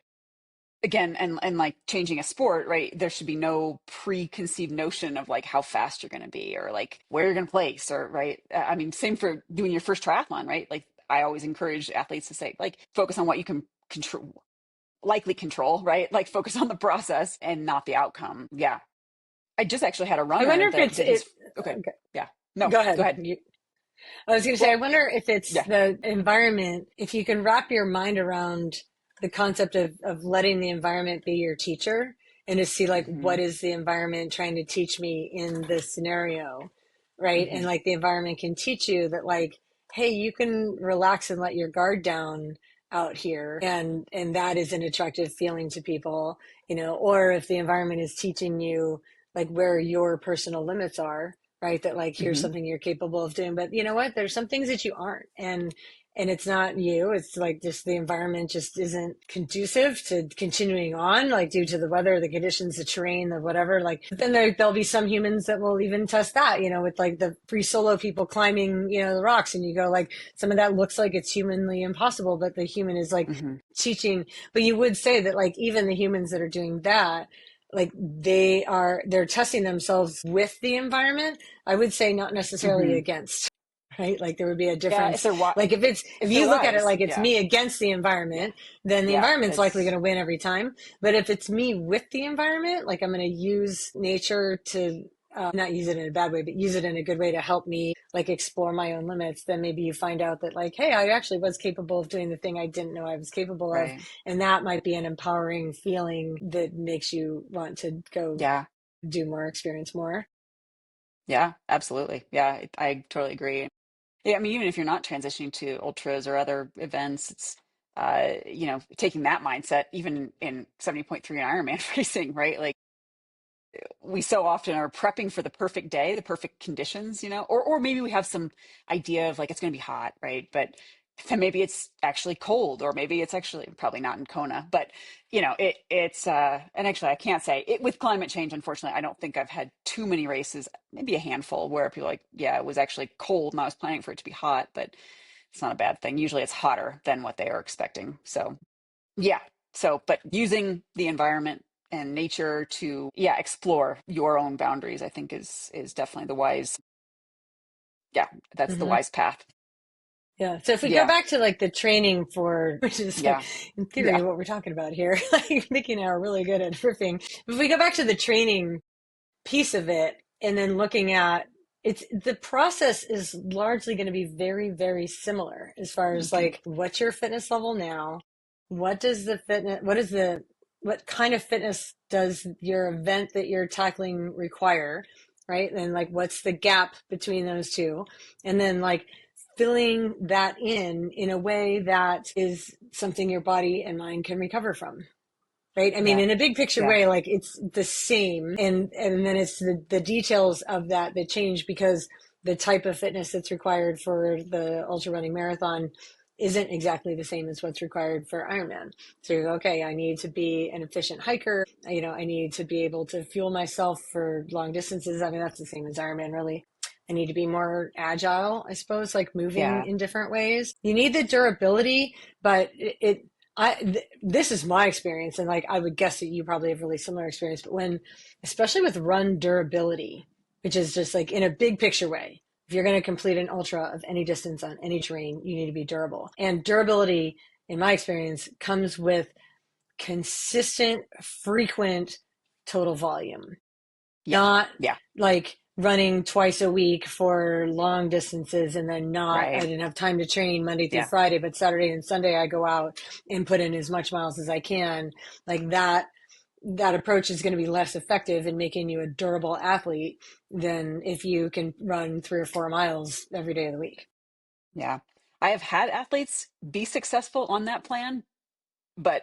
again, and like changing a sport, right, there should be no preconceived notion of like how fast you're going to be, or like where you're going to place, or right. I mean, same for doing your first triathlon, right? Like I always encourage athletes to say, like, focus on what you can control, likely control, right? Like focus on the process and not the outcome. Yeah, I just actually had a I wonder runner if that it's did it. his, okay, Okay, yeah, no, go go ahead. ahead. I was going to say, I Well, wonder if it's yeah. the environment, if you can wrap your mind around the concept of letting the environment be your teacher and to see like, Hmm. what is the environment trying to teach me in this scenario, right? And Hmm. like the environment can teach you that like, hey, you can relax and let your guard down out here. And that is an attractive feeling to people, or if the environment is teaching you like where your personal limits are, right? That like, here's Hmm. something you're capable of doing, but you know what? There's some things that you aren't. And it's not you. It's like just the environment just isn't conducive to continuing on, like due to the weather, the conditions, the terrain, the whatever. Like then there'll be some humans that will even test that, with like the free solo people climbing, the rocks, and you go like some of that looks like it's humanly impossible, but the human is like Hmm. teaching. But you would say that like even the humans that are doing that, like they're testing themselves with the environment. I would say not necessarily Hmm. against, right? Like there would be a Yeah, difference. Like if if they're you look at it wise, like it's yeah, me against the yeah, environment, then the yeah, environment's likely going that's to win every time. But if it's me with the environment, like I'm going to use nature to not use it in a bad way, but use it in a good way to help me like explore my own limits, then maybe you find out that like, hey, I actually was capable of doing the thing I didn't know I was capable of. right. And that might be an empowering feeling that makes you want to go Yeah. do more, experience more. Yeah, absolutely. Yeah, I totally agree. Yeah, I mean, even if you're not transitioning to ultras or other events, it's taking that mindset, even in 70.3 and Ironman racing, right? Like we so often are prepping for the perfect day, the perfect conditions, or maybe we have some idea of like it's going to be hot, right? But then maybe it's actually cold, or maybe it's actually probably not in Kona, but it's and actually I can't say it with climate change. Unfortunately, I don't think I've had too many races, maybe a handful where people are like, yeah, it was actually cold and I was planning for it to be hot, but it's not a bad thing. Usually it's hotter than what they are expecting. So yeah. So, but using the environment and nature to, yeah, explore your own boundaries, I think is definitely the wise, yeah, that's the Hmm. wise path. Yeah. So if we go Yeah. back to like the training for, which is like Yeah. in Yeah. theory what we're talking about here, like Mickey and I are really good at riffing. If we go back to the training piece of it and then looking at it's the process is largely going to be very, very similar as far as Hmm. like what's your fitness level now? What does the fitness, what kind of fitness does your event that you're tackling require? Right. And like, what's the gap between those two? And then like filling that in a way that is something your body and mind can recover from. Right. I mean, Yeah. in a big picture Yeah. way, like it's the same. And then it's the details of that that change because the type of fitness that's required for the ultra running marathon isn't exactly the same as what's required for Ironman. So you go, okay, I need to be an efficient hiker. You know, I need to be able to fuel myself for long distances. I mean, that's the same as Ironman, really. I need to be more agile, I suppose, like moving Yeah. in different ways. You need the durability, but this is my experience, and like I would guess that you probably have really similar experience. But when, especially with run durability, which is just like in a big picture way, if you're going to complete an ultra of any distance on any terrain, you need to be durable. And durability, in my experience, comes with consistent, frequent total volume, Yeah. not Yeah. like running twice a week for long distances and then not, I Right. didn't have time to train Monday through Yeah. Friday, but Saturday and Sunday I go out and put in as much miles as I can. Like that approach is going to be less effective in making you a durable athlete than if you can run 3 or 4 miles every day of the week. Yeah. I have had athletes be successful on that plan, but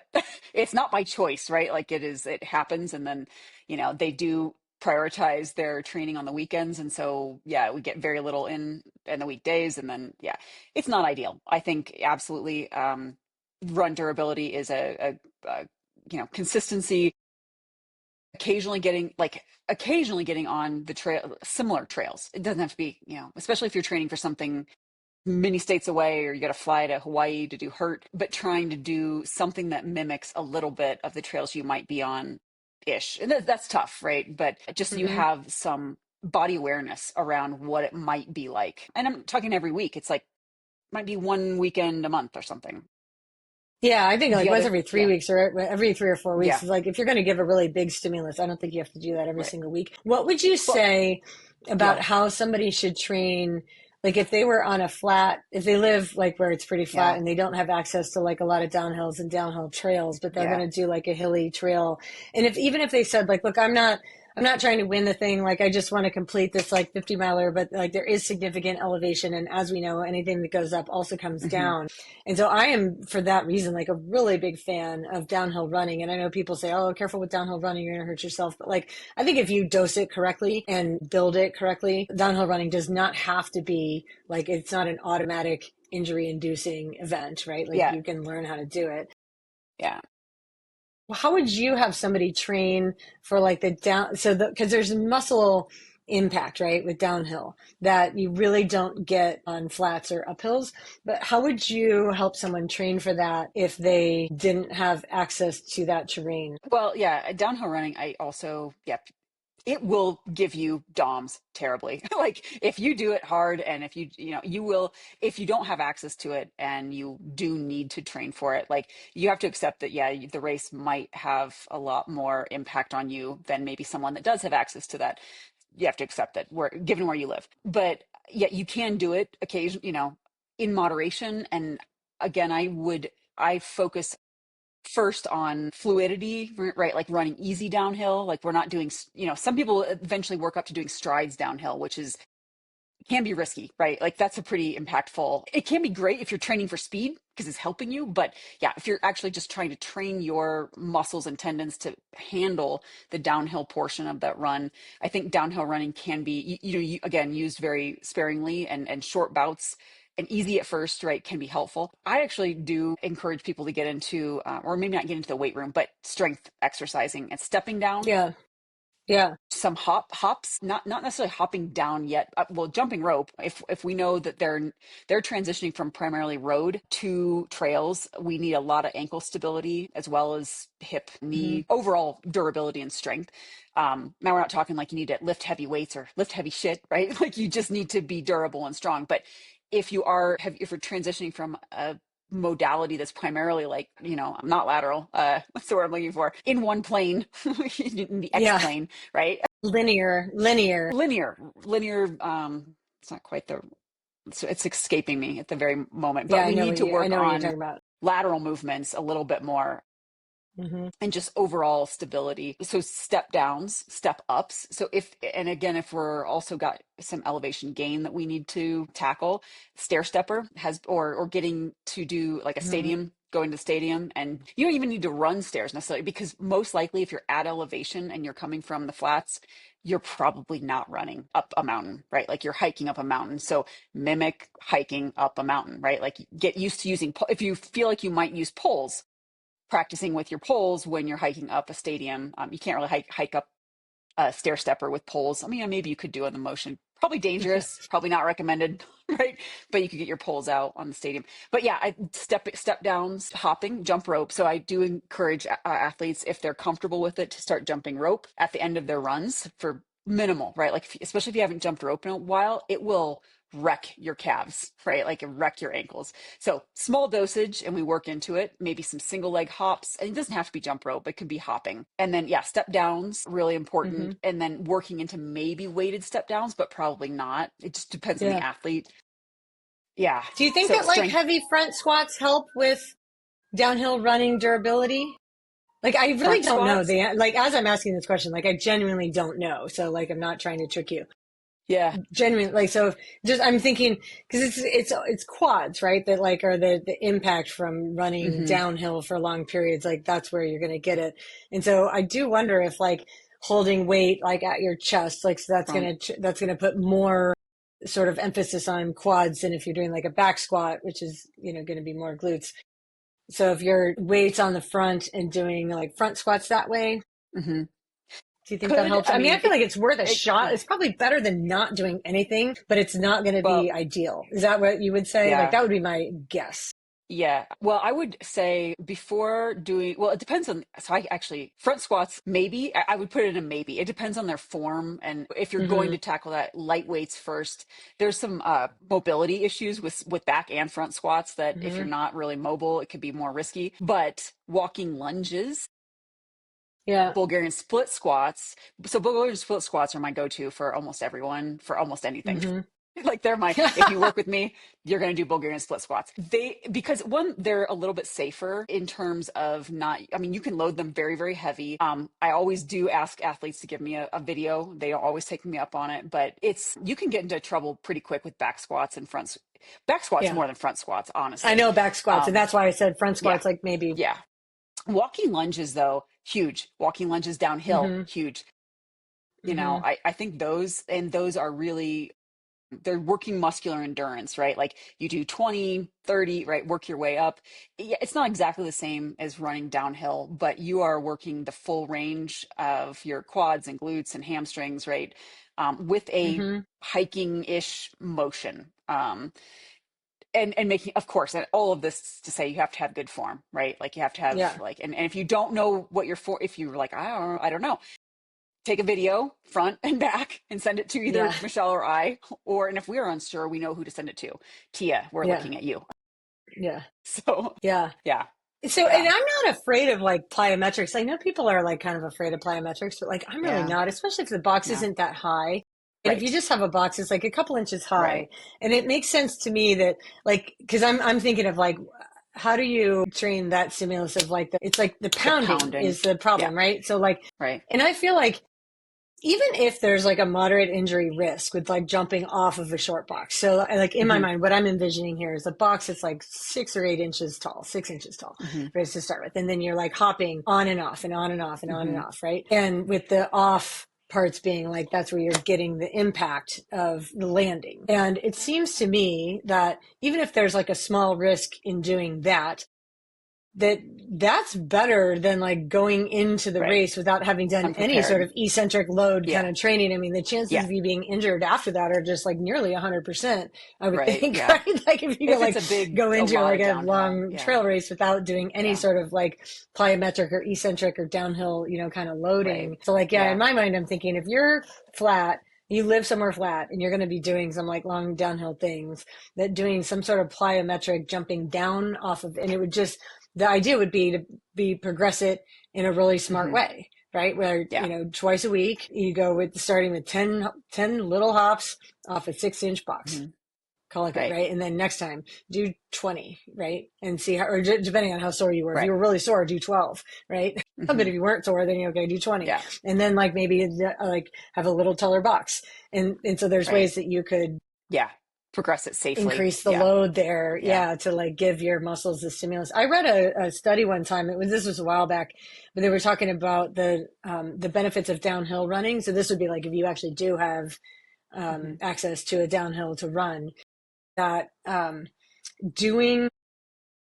it's not by choice, right? Like it happens. And then, they do prioritize their training on the weekends. And so, yeah, we get very little in the weekdays. And then, yeah, it's not ideal. I think absolutely, run durability is consistency, occasionally getting on the trail, similar trails. It doesn't have to be, especially if you're training for something many states away or you got to fly to Hawaii to do hurt, but trying to do something that mimics a little bit of the trails you might be on ish. And that's tough, right? But just so you Mm-hmm. have some body awareness around what it might be like. And I'm talking every week. It's like might be one weekend a month or something. Yeah, I think The like once other, every three yeah, weeks or every 3 or 4 weeks yeah, is like if you're going to give a really big stimulus, I don't think you have to do that every right. single week. What would you Well, say about yeah, how somebody should train? Like if they were on a flat, if they live like where it's pretty flat yeah, and they don't have access to like a lot of downhills and downhill trails, but they're yeah, going to do like a hilly trail. And if even if they said like, look, I'm not trying to win the thing. Like I just want to complete this like 50 miler, but like there is significant elevation. And as we know, anything that goes up also comes hmm, down. And so I am, for that reason, like a really big fan of downhill running. And I know people say, oh, careful with downhill running, you're going to hurt yourself. But like, I think if you dose it correctly and build it correctly, downhill running does not have to be like, it's not an automatic injury inducing event, right? Like yeah, you can learn how to do it. yeah. Well, how would you have somebody train for like the down? So because there's muscle impact, right, with downhill that you really don't get on flats or uphills. But how would you help someone train for that if they didn't have access to that terrain? Well, yeah, downhill running, I also, yeah, it will give you DOMs terribly. Like if you do it hard and if you will, if you don't have access to it and you do need to train for it, like you have to accept that, yeah, the race might have a lot more impact on you than maybe someone that does have access to that. You have to accept that given where you live, but yeah, you can do it occasionally, in moderation. And again, I focus first on fluidity, right? Like running easy downhill. Like we're not doing, some people eventually work up to doing strides downhill, which is can be risky, right? Like that's a pretty impactful. It can be great if you're training for speed because it's helping you, but yeah, if you're actually just trying to train your muscles and tendons to handle the downhill portion of that run, I think downhill running can be, again, used very sparingly and short bouts and easy at first, right, can be helpful. I actually do encourage people to get into, or maybe not get into the weight room, but strength exercising and stepping down. Yeah. Yeah. some hops, not necessarily hopping down yet. Well, jumping rope. If we know that they're transitioning from primarily road to trails, we need a lot of ankle stability as well as hip, Hmm. knee, overall durability and strength. Now we're not talking like you need to lift heavy weights or lift heavy shit, right? Like you just need to be durable and strong. But if you're transitioning from a modality that's primarily like, not lateral, what's the word I'm looking for, in one plane, in the X Yeah. plane, right? Linear. Linear. It's not quite it's escaping me at the very moment, Yeah, but we need to I work know what you're on talking about. lateral movements a little bit more Hmm. and just overall stability. So step downs, step ups. So and again, if we're also got some elevation gain that we need to tackle, stair stepper or getting to do like a Hmm. stadium, going to the stadium, and you don't even need to run stairs necessarily, because most likely if you're at elevation and you're coming from the flats, you're probably not running up a mountain, right? Like you're hiking up a mountain. So mimic hiking up a mountain, right? Like get used to using, if you feel like you might use poles, practicing with your poles when you're hiking up a stadium. You can't really hike up a stair stepper with poles. I mean, maybe you could do it in the motion. Probably dangerous, probably not recommended, right? But you could get your poles out on the stadium. But yeah, step downs, hopping, jump rope. So I do encourage athletes, if they're comfortable with it, to start jumping rope at the end of their runs for minimal, right? Like especially if you haven't jumped rope in a while, it will wreck your calves, right? Like wreck your ankles. So small dosage and we work into it, maybe some single leg hops. And it doesn't have to be jump rope, it could be hopping. And then, yeah, step downs, really Hmm. important. And then working into maybe weighted step downs, but probably not. It just depends on the Yeah. athlete. Yeah. Do you think So that like strength, heavy front squats help with downhill running durability? Like, I really front don't know squats. like, as I'm asking this question, like, I genuinely don't know. So, like, I'm not trying to trick you. Yeah. Genuinely, like, so just, I'm thinking, because it's quads, right? That like are the impact from running Hmm. downhill for long periods. Like, that's where you're going to get it. And so I do wonder if like holding weight, like at your chest, like, so Front. that's going to put more sort of emphasis on quads than if you're doing like a back squat, which is, going to be more glutes. So if your weight's on the front and doing like front squats that way, Hmm. do you think that Could, helps? I I mean, I mean, feel like it's worth a it shot. could. It's probably better than not doing anything, but it's not going to Well, be ideal. Is that what you would say? Like, yeah. that would be my guess. Yeah. Well, I would say before doing, well, it depends on, so I actually, front squats, maybe, I would put it in a maybe. It depends on their form. And if you're going Hmm. to tackle that light weights first, there's some mobility issues with back and front squats that if you're Hmm. not really mobile, it could be more risky. But walking lunges, Yeah. Bulgarian split squats. So Bulgarian split squats are my go-to for almost everyone, for almost anything. Hmm. Like they're if you work with me, you're going to do Bulgarian split squats. Because one, they're a little bit safer in terms of not, I mean, you can load them very, very heavy. I always do ask athletes to give me a video. They don't always take me up on it, but you can get into trouble pretty quick with back squats and back squats Yeah. more than front squats, I honestly. know back squats, and Um, that's why I said front yeah, squats, like maybe. yeah. Walking lunges though, huge. Walking lunges downhill, Hmm. huge. Hmm. I think those are really, they're working muscular endurance, right? Like you do 20, 30, right? Work your way up. Yeah, it's not exactly the same as running downhill, but you are working the full range of your quads and glutes and hamstrings, right? With a Hmm. hiking-ish motion. And making, of course, and all of this to say you have to have good form, right? Like you have to have Yeah. like, and if you don't know what if you're like, I don't know, take a video front and back and send it to Yeah. either Michelle or I, and if we're unsure, we know who to send it to. Tia, we're Yeah. looking at you. Yeah. So Yeah. yeah, So, and yeah, I'm not afraid of like plyometrics. I know people are like kind of afraid of plyometrics, but like I'm really yeah, not, especially if the box yeah, isn't that high. And if you right, just have a box, it's like a couple inches high. right. And it makes sense to me that like, cause I'm thinking of like, how do you train that stimulus of like it's like the The pounding pounding, is the yeah, problem, right? So like, right. and I feel like even if there's like a moderate injury risk with like jumping off of a short box. So like in my Hmm. mind, what I'm envisioning here is a box that's like 6 or 8 inches tall, 6 inches tall, Hmm. right, to start with. And then you're like hopping on and off and on and off and on and Hmm. off, right? And with the off parts being like that's where you're getting the impact of the landing. And it seems to me that even if there's like a small risk in doing that, that that's better than like going into the Right. race without having done any sort Unprepared. of eccentric load kind Yeah. of training. I mean, the chances Yeah. of you being injured after that are just like nearly 100%, I would Right. think, Yeah. right? Like if you go If it's like go a into lot like of a downhill. long Yeah. trail race without doing any Yeah. sort of like plyometric or eccentric or downhill, kind of Right. loading. So like, yeah, in Yeah. my mind, I'm thinking if you're flat, you live somewhere flat and you're going to be doing some like long downhill things, that doing some sort of plyometric jumping down off of, and it would just, the idea would be to be progress it in a really smart Hmm. way, right? Where, Yeah. twice a week you go with starting with 10 little hops off a 6-inch box, Hmm. call it good, Right. right? And then next time do 20, right? And see how, or depending on how sore you were, if you Right. were really sore, do 12, right? But Hmm. if you weren't sore, then you okay, do 20. Yeah. And then like maybe like have a little taller box. And so there's Right. ways that you could Yeah. Progress it safely. increase the Yeah. load there, Yeah. yeah, to like give your muscles the stimulus. I read a study one time, this was a while back, but they were talking about the benefits of downhill running. So this would be like if you actually do have Hmm. access to a downhill to run, that doing,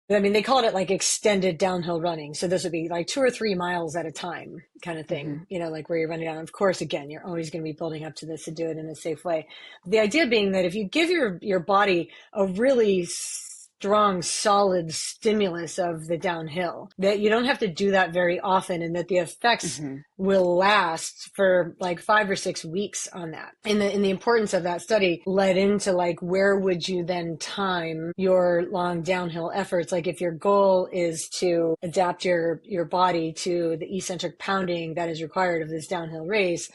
I mean, they called it like extended downhill running. So this would be like 2 or 3 miles at a time kind of Hmm. thing, like where you're running down. Of course, again, you're always going to be building up to this to do it in a safe way. The idea being that if you give your body a really strong, solid stimulus of the downhill, that you don't have to do that very often, and that the effects Hmm. will last for like 5 or 6 weeks on that. And the importance of that study led into like, where would you then time your long downhill efforts? Like if your goal is to adapt your body to the eccentric pounding that is required of this downhill race,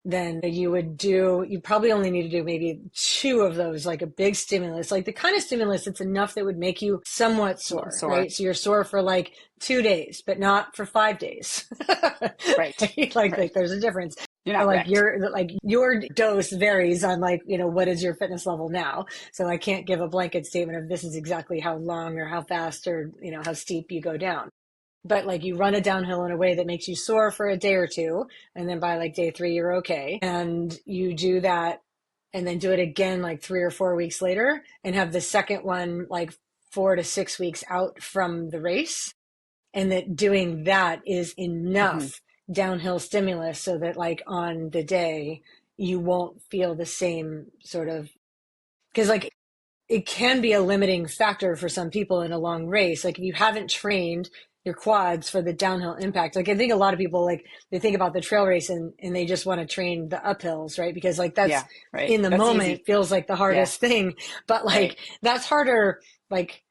then you probably only need to do maybe 2 of those, like a big stimulus, like the kind of stimulus that's enough that would make you somewhat A little sore, sore. right? So you're sore for like 2 days, but not for 5 days. Right. Like Right. there's a difference. You're not Like wrecked. your dose varies on like, what is your fitness level now? So I can't give a blanket statement of this is exactly how long or how fast or, how steep you go down. But like you run it downhill in a way that makes you sore for a day or two, and then by like day 3 you're okay, and you do that and then do it again like 3 or 4 weeks later, and have the second one like 4 to 6 weeks out from the race, and that doing that is Hmm. enough downhill stimulus so that like on the day you won't feel the same sort of, because like it can be a limiting factor for some people in a long race. Like if you haven't trained your quads for the downhill impact, like I think a lot of people, like they think about the trail race and they just want to train the uphills, right? Because like that's Yeah. Right. in the That's moment easy. feels like the Yeah. hardest thing, but Right. like that's harder, like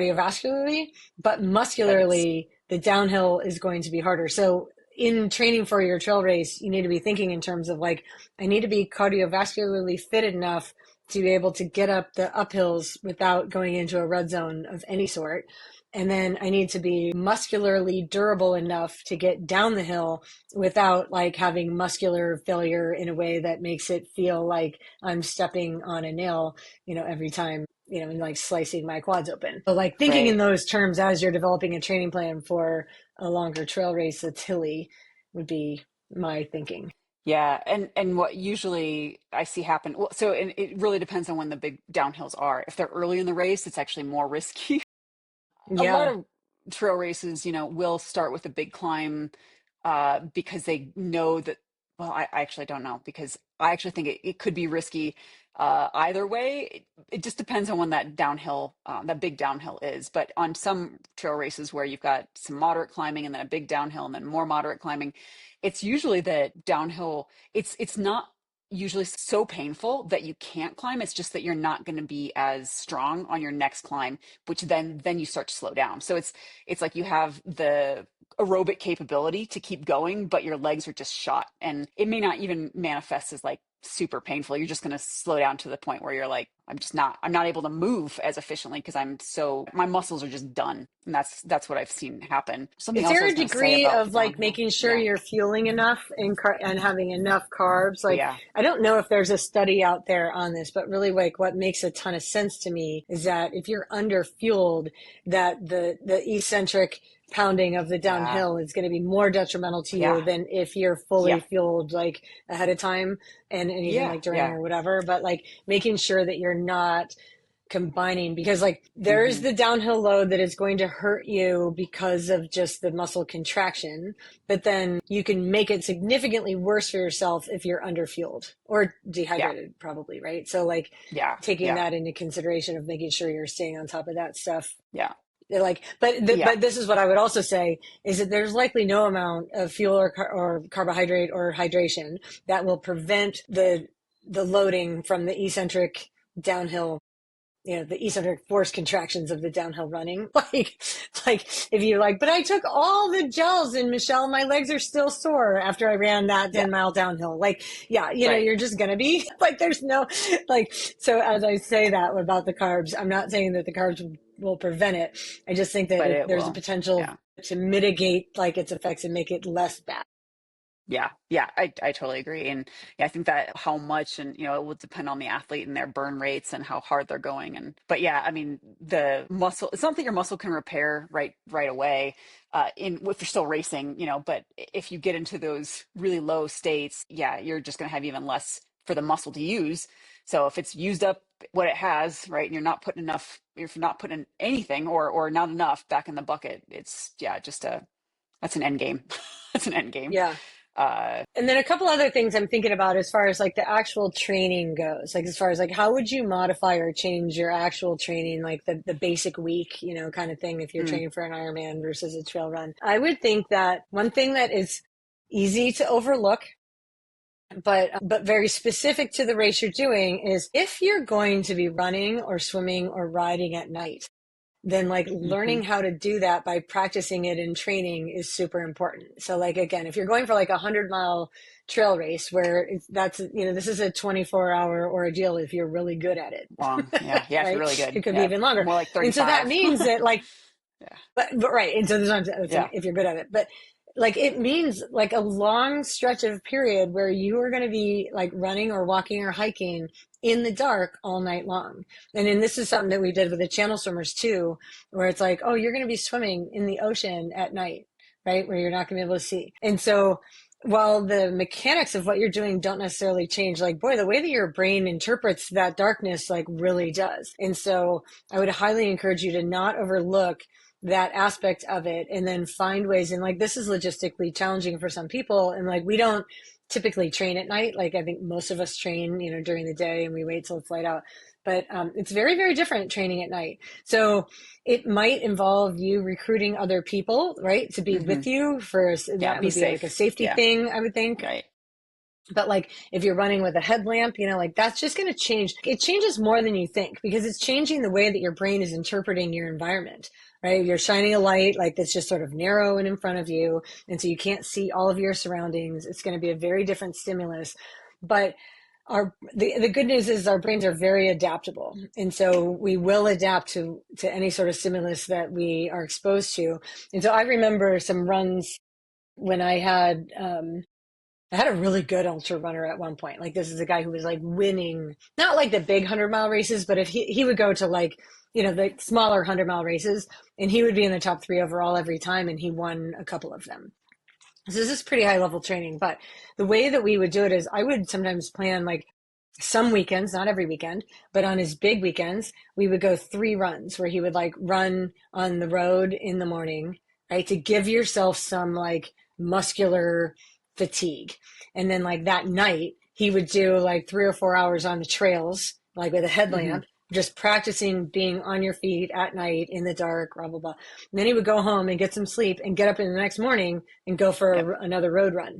cardiovascularly, but But it's, muscularly the downhill is going to be harder. So in training for your trail race, you need to be thinking in terms of like, I need to be cardiovascularly fit enough to be able to get up the uphills without going into a red zone of any sort. And then I need to be muscularly durable enough to get down the hill without like having muscular failure in a way that makes it feel like I'm stepping on a nail, every time, and like slicing my quads open. So like thinking in right. those terms as you're developing a training plan for a longer trail race, a Tilly would be my thinking. Yeah, and what usually I see happen, well, so and it really depends on when the big downhills are. If they're early in the race, it's actually more risky. A lot Yeah. of trail races, will start with a big climb because they know that, well, I actually don't know because I actually think it could be risky either way. It just depends on when that big downhill is. But on some trail races where you've got some moderate climbing and then a big downhill and then more moderate climbing, it's usually that downhill, it's not usually so painful that you can't climb. It's just that you're not going to be as strong on your next climb, which then you start to slow down. So it's like you have the aerobic capability to keep going, but your legs are just shot, and it may not even manifest as like super painful. You're just going to slow down to the point where you're like, I'm not able to move as efficiently because my muscles are just done. And that's what I've seen happen. Something Is else I there was a going to say degree about the of like downhill. making sure Yeah. you're fueling enough and having enough carbs? Oh Like, yeah. I don't know if there's a study out there on this, but really like what makes a ton of sense to me is that if you're under fueled, that the eccentric pounding of the Yeah. downhill is going to be more detrimental to you Yeah. than if you're fully Yeah. fueled like ahead of time and even Yeah. like during Yeah. or whatever. But like making sure that you're not combining, because like there is Hmm. the downhill load that is going to hurt you because of just the muscle contraction, but then you can make it significantly worse for yourself if you're underfueled or Yeah. dehydrated, probably, right? So like Yeah. taking Yeah. that into consideration of making sure you're staying on top of that stuff. Yeah. Like, Yeah. but this is what I would also say is that there's likely no amount of fuel or carbohydrate or hydration that will prevent the loading from the eccentric downhill, the eccentric force contractions of the downhill running. Like if you're like, but I took all the gels and Michelle, my legs are still sore after I ran that Yeah. 10-mile downhill. Like, yeah, Right. you're just going to be like, there's no, like, so as I say that about the carbs, I'm not saying that the carbs will prevent it. I just think that But it there's a will. potential Yeah. to mitigate like its effects and make it less bad. Yeah, yeah, I totally agree. And yeah, I think that how much, and it will depend on the athlete and their burn rates and how hard they're going. And but yeah, I mean the muscle, it's not that your muscle can repair right away, in if you're still racing, but if you get into those really low states, yeah, you're just gonna have even less for the muscle to use. So if it's used up what it has, right, and you're not putting enough, if you're not putting anything or not enough back in the bucket, it's yeah, just a that's an end game. That's an end game. Yeah. Uh, And then a couple other things I'm thinking about as far as like the actual training goes, like as far as like how would you modify or change your actual training, like the basic week, kind of thing if you're mm, training for an Ironman versus a trail run. I would think that one thing that is easy to overlook, but very specific to the race you're doing is if you're going to be running or swimming or riding at night, then like hmm learning how to do that by practicing it in training is super important. So like, again, if you're going for like 100-mile trail race where this is a 24-hour ordeal if you're really good at it, long. Yeah. Yeah. If you're right? really It good. could be Yeah. even longer. More like And so that 35. means that like, Yeah. but right. And so this is what I'm saying, Yeah. if you're good at it, but like it means like a long stretch of period where you are going to be like running or walking or hiking in the dark all night long. And this is something that we did with the channel swimmers too, where it's like, oh, you're going to be swimming in the ocean at night, right? Where you're not going to be able to see. And so while the mechanics of what you're doing don't necessarily change, like, boy, the way that your brain interprets that darkness, like, really does. And so I would highly encourage you to not overlook that aspect of it and then find ways. And like, this is logistically challenging for some people. And like, we don't typically train at night. Like, I think most of us train, during the day and we wait till it's light out. But it's very, very different training at night. So it might involve you recruiting other people, right, to be hmm with you for Yeah. that would Who's be like a safe? safety Yeah. thing, I would think. Right. But like if you're running with a headlamp, like that's just going to change. It changes more than you think because it's changing the way that your brain is interpreting your environment, right? You're shining a light like that's just sort of narrow and in front of you. And so you can't see all of your surroundings. It's going to be a very different stimulus. But the good news is our brains are very adaptable. And so we will adapt to any sort of stimulus that we are exposed to. And so I remember some runs when I had a really good ultra runner at one point. Like this is a guy who was like winning, not like the big 100-mile races, but if he would go to like, the smaller 100-mile races and he would be in the top 3 overall every time and he won a couple of them. So this is pretty high level training, but the way that we would do it is I would sometimes plan like some weekends, not every weekend, but on his big weekends, we would go 3 runs where he would like run on the road in the morning, right? To give yourself some like muscular fatigue. And then like that night, he would do like 3 or 4 hours on the trails, like with a hmm headlamp, just practicing being on your feet at night in the dark, blah, blah, blah. And then he would go home and get some sleep and get up in the next morning and go Yep. for another road run,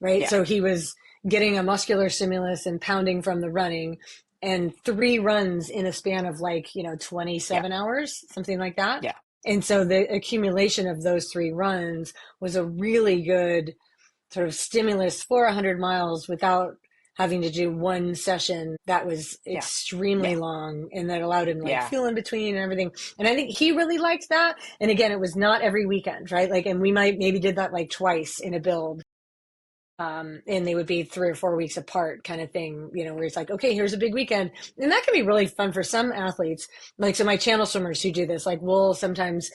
right? Yeah. So he was getting a muscular stimulus and pounding from the running and 3 runs in a span of like, Yeah. 27 hours, something like that. Yeah. And so the accumulation of those 3 runs was a really good sort of stimulus for 100 miles without having to do one session that was Yeah. extremely Yeah. long and that allowed him like Yeah. feel in between and everything. And I think he really liked that. And again, it was not every weekend, right? Like, and we might maybe did that like twice in a build. And they would be 3 or 4 weeks apart kind of thing, where it's like, okay, here's a big weekend. And that can be really fun for some athletes. Like, so my channel swimmers who do this, like we'll sometimes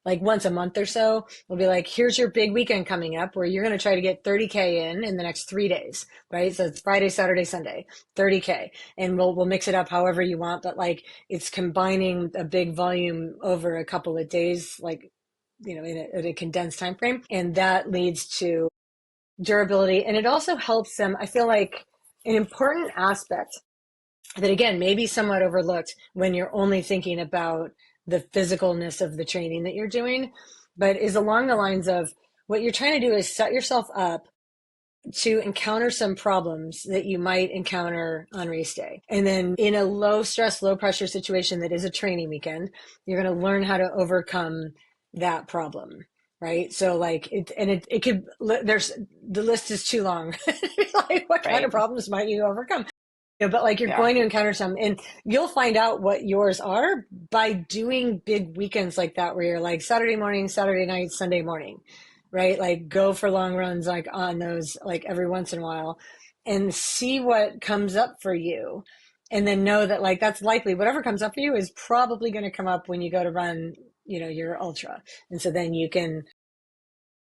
like once a month or so, we'll be like, here's your big weekend coming up where you're going to try to get 30K in the next 3 days, right? So it's Friday, Saturday, Sunday, 30K. And we'll mix it up however you want, but like it's combining a big volume over a couple of days, like, in a condensed time frame. And that leads to durability. And it also helps them, I feel like an important aspect that again may be somewhat overlooked when you're only thinking about the physicalness of the training that you're doing, but is along the lines of what you're trying to do is set yourself up to encounter some problems that you might encounter on race day. And then in a low stress, low pressure situation that is a training weekend, you're going to learn how to overcome that problem. Right. So like it could, there's, the list is too long. Like what kind of Right. problems might you overcome? But like you're Yeah. going to encounter some, and you'll find out what yours are by doing big weekends like that, where you're like Saturday morning, Saturday night, Sunday morning, right? Like go for long runs, like on those, like every once in a while, and see what comes up for you. And then know that like that's likely whatever comes up for you is probably going to come up when you go to run, your ultra. And so then you can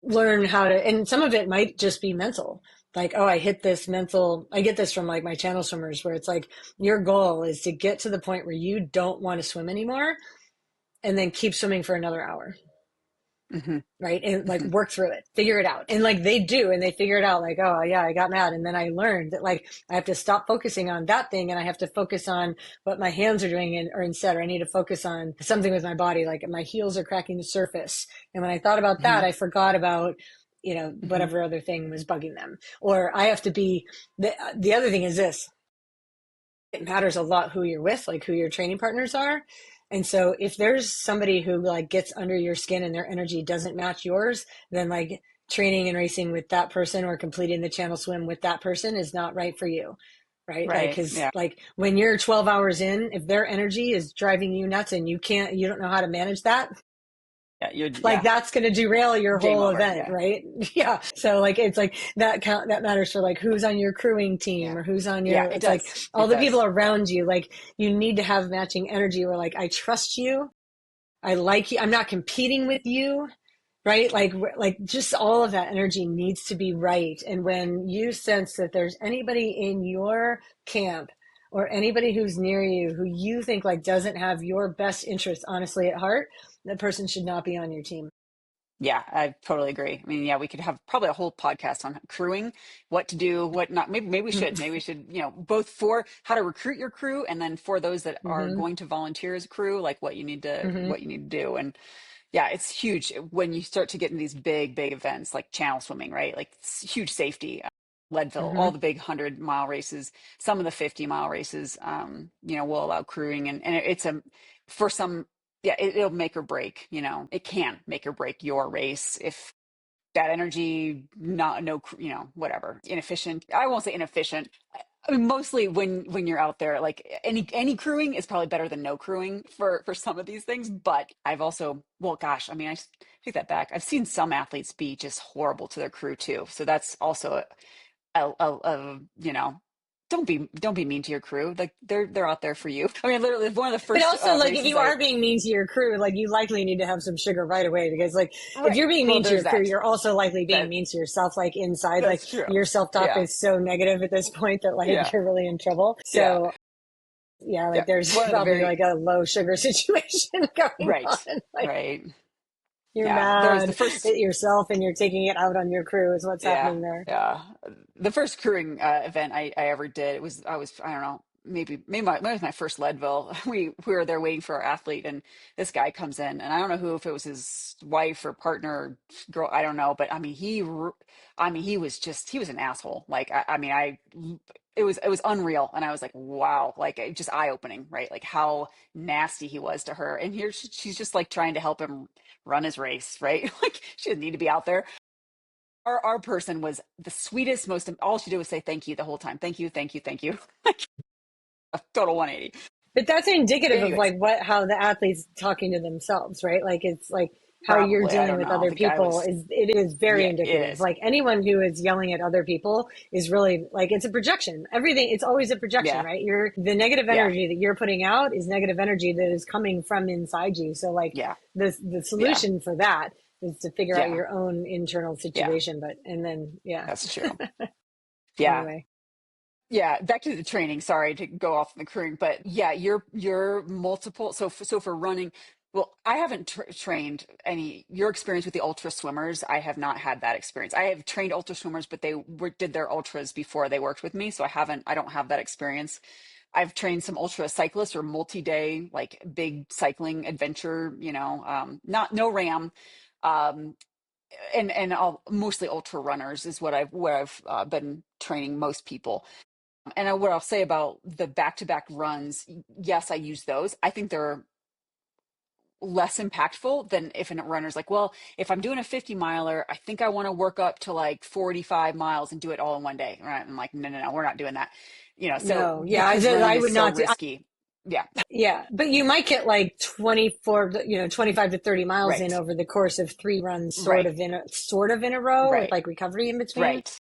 learn how to, and some of it might just be mental. Like, oh, I hit this mental, I get this from like my channel swimmers where it's like your goal is to get to the point where you don't want to swim anymore and then keep swimming for another hour. Hmm. Right. And like Hmm. work through it, figure it out. And like they do, and they figure it out like, oh yeah, I got mad. And then I learned that like I have to stop focusing on that thing and I have to focus on what my hands are doing or instead, or I need to focus on something with my body. Like my heels are cracking the surface. And when I thought about that, Hmm. I forgot about, Hmm. whatever other thing was bugging them. Or I have to be, the other thing is this, it matters a lot who you're with, like who your training partners are. And so if there's somebody who like gets under your skin and their energy doesn't match yours, then like training and racing with that person or completing the channel swim with that person is not right for you. Right. Like, Right. cause Yeah. like when you're 12 hours in, if their energy is driving you nuts and you don't know how to manage that, Yeah. like Yeah. that's going to derail your Game whole over. event, Yeah. right? Yeah. So like it's like that matters for like who's on your crewing team Yeah. or who's on Yeah. your, It it's like does. all It the people does. Yeah. around you. Like you need to have matching energy where like I trust you, I like you, I'm not competing with you, right? Like just all of that energy needs to be right. And when you sense that there's anybody in your camp or anybody who's near you who you think like doesn't have your best interest honestly at heart, that person should not be on your team. Yeah, I totally agree. I mean, yeah, we could have probably a whole podcast on crewing, what to do, what not. Maybe we should. Maybe we should, both for how to recruit your crew and then for those that are Mm-hmm. going to volunteer as a crew, like Mm-hmm. what you need to do. And yeah, it's huge when you start to get in these big events like channel swimming, right? Like it's huge safety. Leadville, Mm-hmm. all the big 100-mile races, some of the 50-mile races, will allow crewing, and it's for some, yeah, it'll make or break. It can make or break your race if that energy, not no, whatever, inefficient. I won't say inefficient. I mean, mostly when you're out there, like any crewing is probably better than no crewing for some of these things. But I've also, well, gosh, I mean, take that back. I've seen some athletes be just horrible to their crew too. So that's also a don't be mean to your crew. Like they're out there for you. I mean, literally one of the But first also, like, if races you are being mean to your crew, like, you likely need to have some sugar right away because, like, if right. you're being Well, mean to there's your crew, that. you're also likely being That mean to yourself, like, inside. Like, that's true. your self talk Yeah. is so negative at this point that, like, Yeah. you're really in trouble. Yeah. So, yeah, Yeah. like, there's One of the probably very like a low sugar situation going right. on. Like, Right. you're Yeah. There's the mad first. at yourself and you're taking it out on your crew, is what's Yeah, happening there. yeah. The first crewing event I ever did, I don't know, maybe it was my first Leadville. We were there waiting for our athlete, and this guy comes in, and I don't know who, if it was his wife or partner or girl, I don't know, but I mean he was an asshole. Like I mean it was unreal, and I was like, wow, like just eye opening, right? Like how nasty he was to her, and here she's just like trying to help him run his race, right? Like she didn't need to be out there. Our person was the sweetest, most, all she did was say thank you the whole time. Thank you, thank you, thank you. Like a total 180. But that's indicative of Anyways, like how the athlete's talking to themselves, right? Like, it's like, how you're Probably. I dealing don't with know. other The guy people was, is, it is very yeah, it indicative. is. Like anyone who is yelling at other people is really like, it's a projection. Everything, it's always a projection, Yeah. right? The negative Yeah. energy that you're putting out is negative energy that is coming from inside you. So like Yeah. the Yeah. solution for that is to figure out Yeah. your own internal Yeah. situation. But, and then, yeah, That's true. Yeah. anyway, Yeah, back to the training. Sorry to go off the crewing, but yeah, you're multiple. So for running, well, I haven't trained any. Your experience with the ultra swimmers, I have not had that experience. I have trained ultra swimmers, but did their ultras before they worked with me, so I haven't. I don't have that experience. I've trained some ultra cyclists or multi-day, like big cycling adventure. Not no ram. Um, and mostly ultra runners is what I've been training most people. And what I'll say about the back-to-back runs, yes, I use those. I think they're less impactful than if a runner's like, well, if I'm doing a 50 miler, I think I want to work up to like 45 miles and do it all in one day. Right? I'm like, no, no, no, we're not doing that. So no, yeah, because running I is would so not do, risky. Yeah, yeah, but you might get like 24, 25 to 30 miles in right, over the course of three runs, right, sort of in a row with right, like recovery in between. right.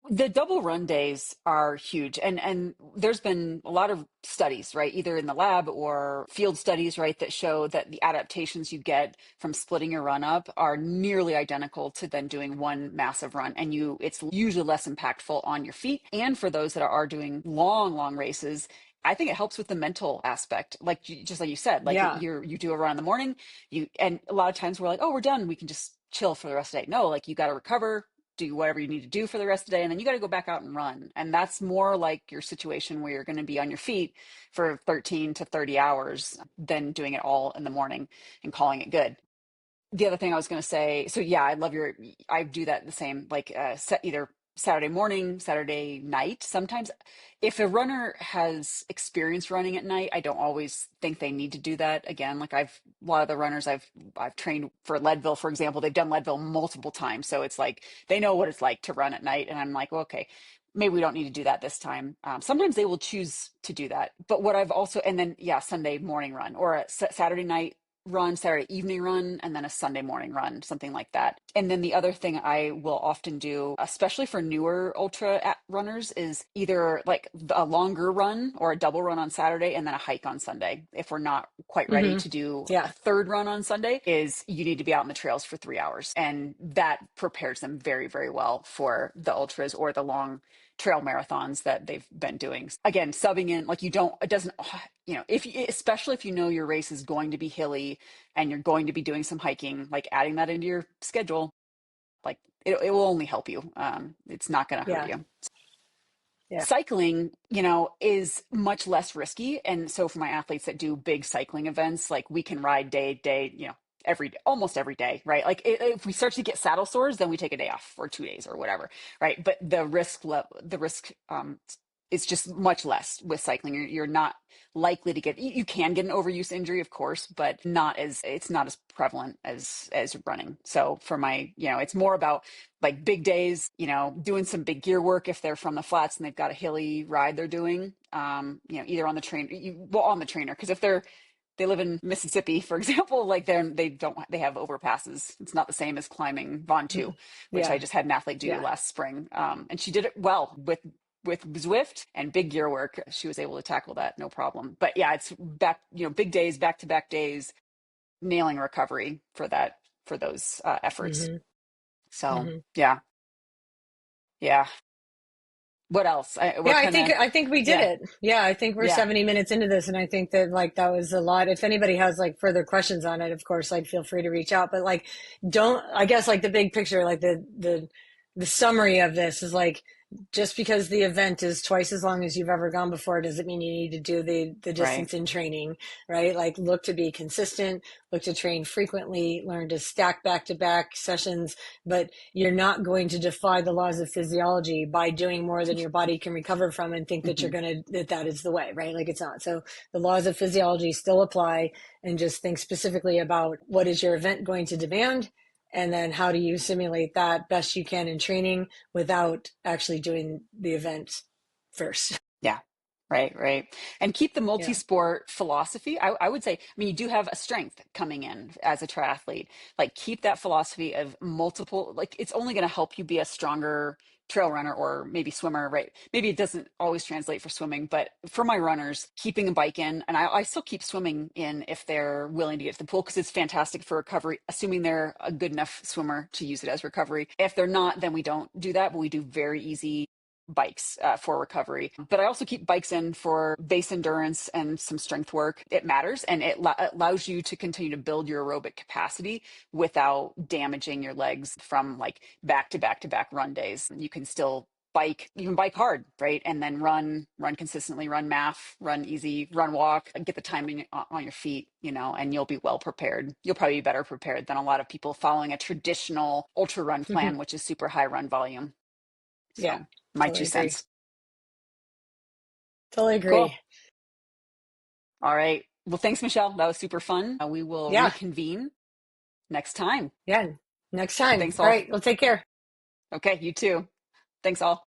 The double run days are huge. And there's been a lot of studies, right? Either in the lab or field studies, right, that show that the adaptations you get from splitting your run up are nearly identical to then doing one massive run. And it's usually less impactful on your feet. And for those that are doing long, long races, I think it helps with the mental aspect. Like just like you said, like Yeah. you do a run in the morning, and a lot of times we're like, oh, we're done. We can just chill for the rest of the day. No, like you got to recover, do whatever you need to do for the rest of the day, and then you got to go back out and run. And that's more like your situation where you're going to be on your feet for 13 to 30 hours than doing it all in the morning and calling it good. The other thing I was going to say, so yeah, I do that the same, like either Saturday morning, Saturday night. Sometimes if a runner has experience running at night, I don't always think they need to do that again. Like a lot of the runners I've trained for Leadville, for example, they've done Leadville multiple times. So it's like, they know what it's like to run at night. And I'm like, well, okay, maybe we don't need to do that this time. Sometimes they will choose to do that. But what I've also, and then yeah, Sunday morning run or a Saturday night run, Saturday evening run, and then a Sunday morning run, something like that. And then the other thing I will often do, especially for newer ultra runners, is either like a longer run or a double run on Saturday and then a hike on Sunday. If we're not quite ready Hmm. to do a Yeah. third run on Sunday, is you need to be out in the trails for 3 hours. And that prepares them very, very well for the ultras or the long trail marathons that they've been doing. Again, subbing in, like it doesn't, especially if you know your race is going to be hilly and you're going to be doing some hiking, like adding that into your schedule, like it will only help you. It's not going to hurt Yeah. you. Yeah. Cycling, is much less risky. And so for my athletes that do big cycling events, like we can ride day, almost every day, right? Like if we start to get saddle sores, then we take a day off or 2 days or whatever, right? But the risk is just much less with cycling. You're not likely to get, you can get an overuse injury, of course, but it's not as prevalent as running. So for it's more about like big days, doing some big gear work if they're from the flats and they've got a hilly ride they're doing, either on the on the trainer. Because if they live in Mississippi, for example, like they have overpasses. It's not the same as climbing Ventoux, which I Yeah. just had an athlete do Yeah. last spring. And she did it well with Zwift and big gear work. She was able to tackle that, no problem. But yeah, it's big days, back to back days, nailing recovery for those efforts. Hmm. So Hmm. yeah, yeah. What else? We're Yeah, kind of, I think we did yeah, it. Yeah, I think we're yeah, 70 minutes into this, and I think that like that was a lot. If anybody has like further questions on it, of course, like feel free to reach out. But like, don't, I guess like the big picture, like the summary of this is like, just because the event is twice as long as you've ever gone before doesn't mean you need to do the right. distance in training, right? Like look to be consistent, look to train frequently, learn to stack back to back sessions, but you're not going to defy the laws of physiology by doing more than your body can recover from and think that Hmm. that is the way, right? Like it's not. So the laws of physiology still apply, and just think specifically about what is your event going to demand, and then how do you simulate that best you can in training without actually doing the event first. Yeah. Right, right. And keep the Yeah. multi-sport philosophy. I would say, I mean, you do have a strength coming in as a triathlete. Like, keep that philosophy of multiple, like, it's only going to help you be a stronger trail runner or maybe swimmer, right? Maybe it doesn't always translate for swimming, but for my runners, keeping a bike in, and I still keep swimming in if they're willing to get to the pool because it's fantastic for recovery, assuming they're a good enough swimmer to use it as recovery. If they're not, then we don't do that, but we do very easy bikes for recovery. But I also keep bikes in for base endurance and some strength work. It matters, and it allows you to continue to build your aerobic capacity without damaging your legs from like back to back to back run days. You can still bike, you can bike hard, right? And then run consistently, run math, run easy, run walk, get the timing on your feet, and you'll be well prepared. You'll probably be better prepared than a lot of people following a traditional ultra run plan, which is super high run volume. Yeah, So, my two totally agree. cents. Totally Cool. agree. All right. Well, thanks, Michelle. That was super fun. We will Yeah. reconvene next time. Yeah. Next time. Thanks All all. right. Well, take care. Okay, you too. Thanks all.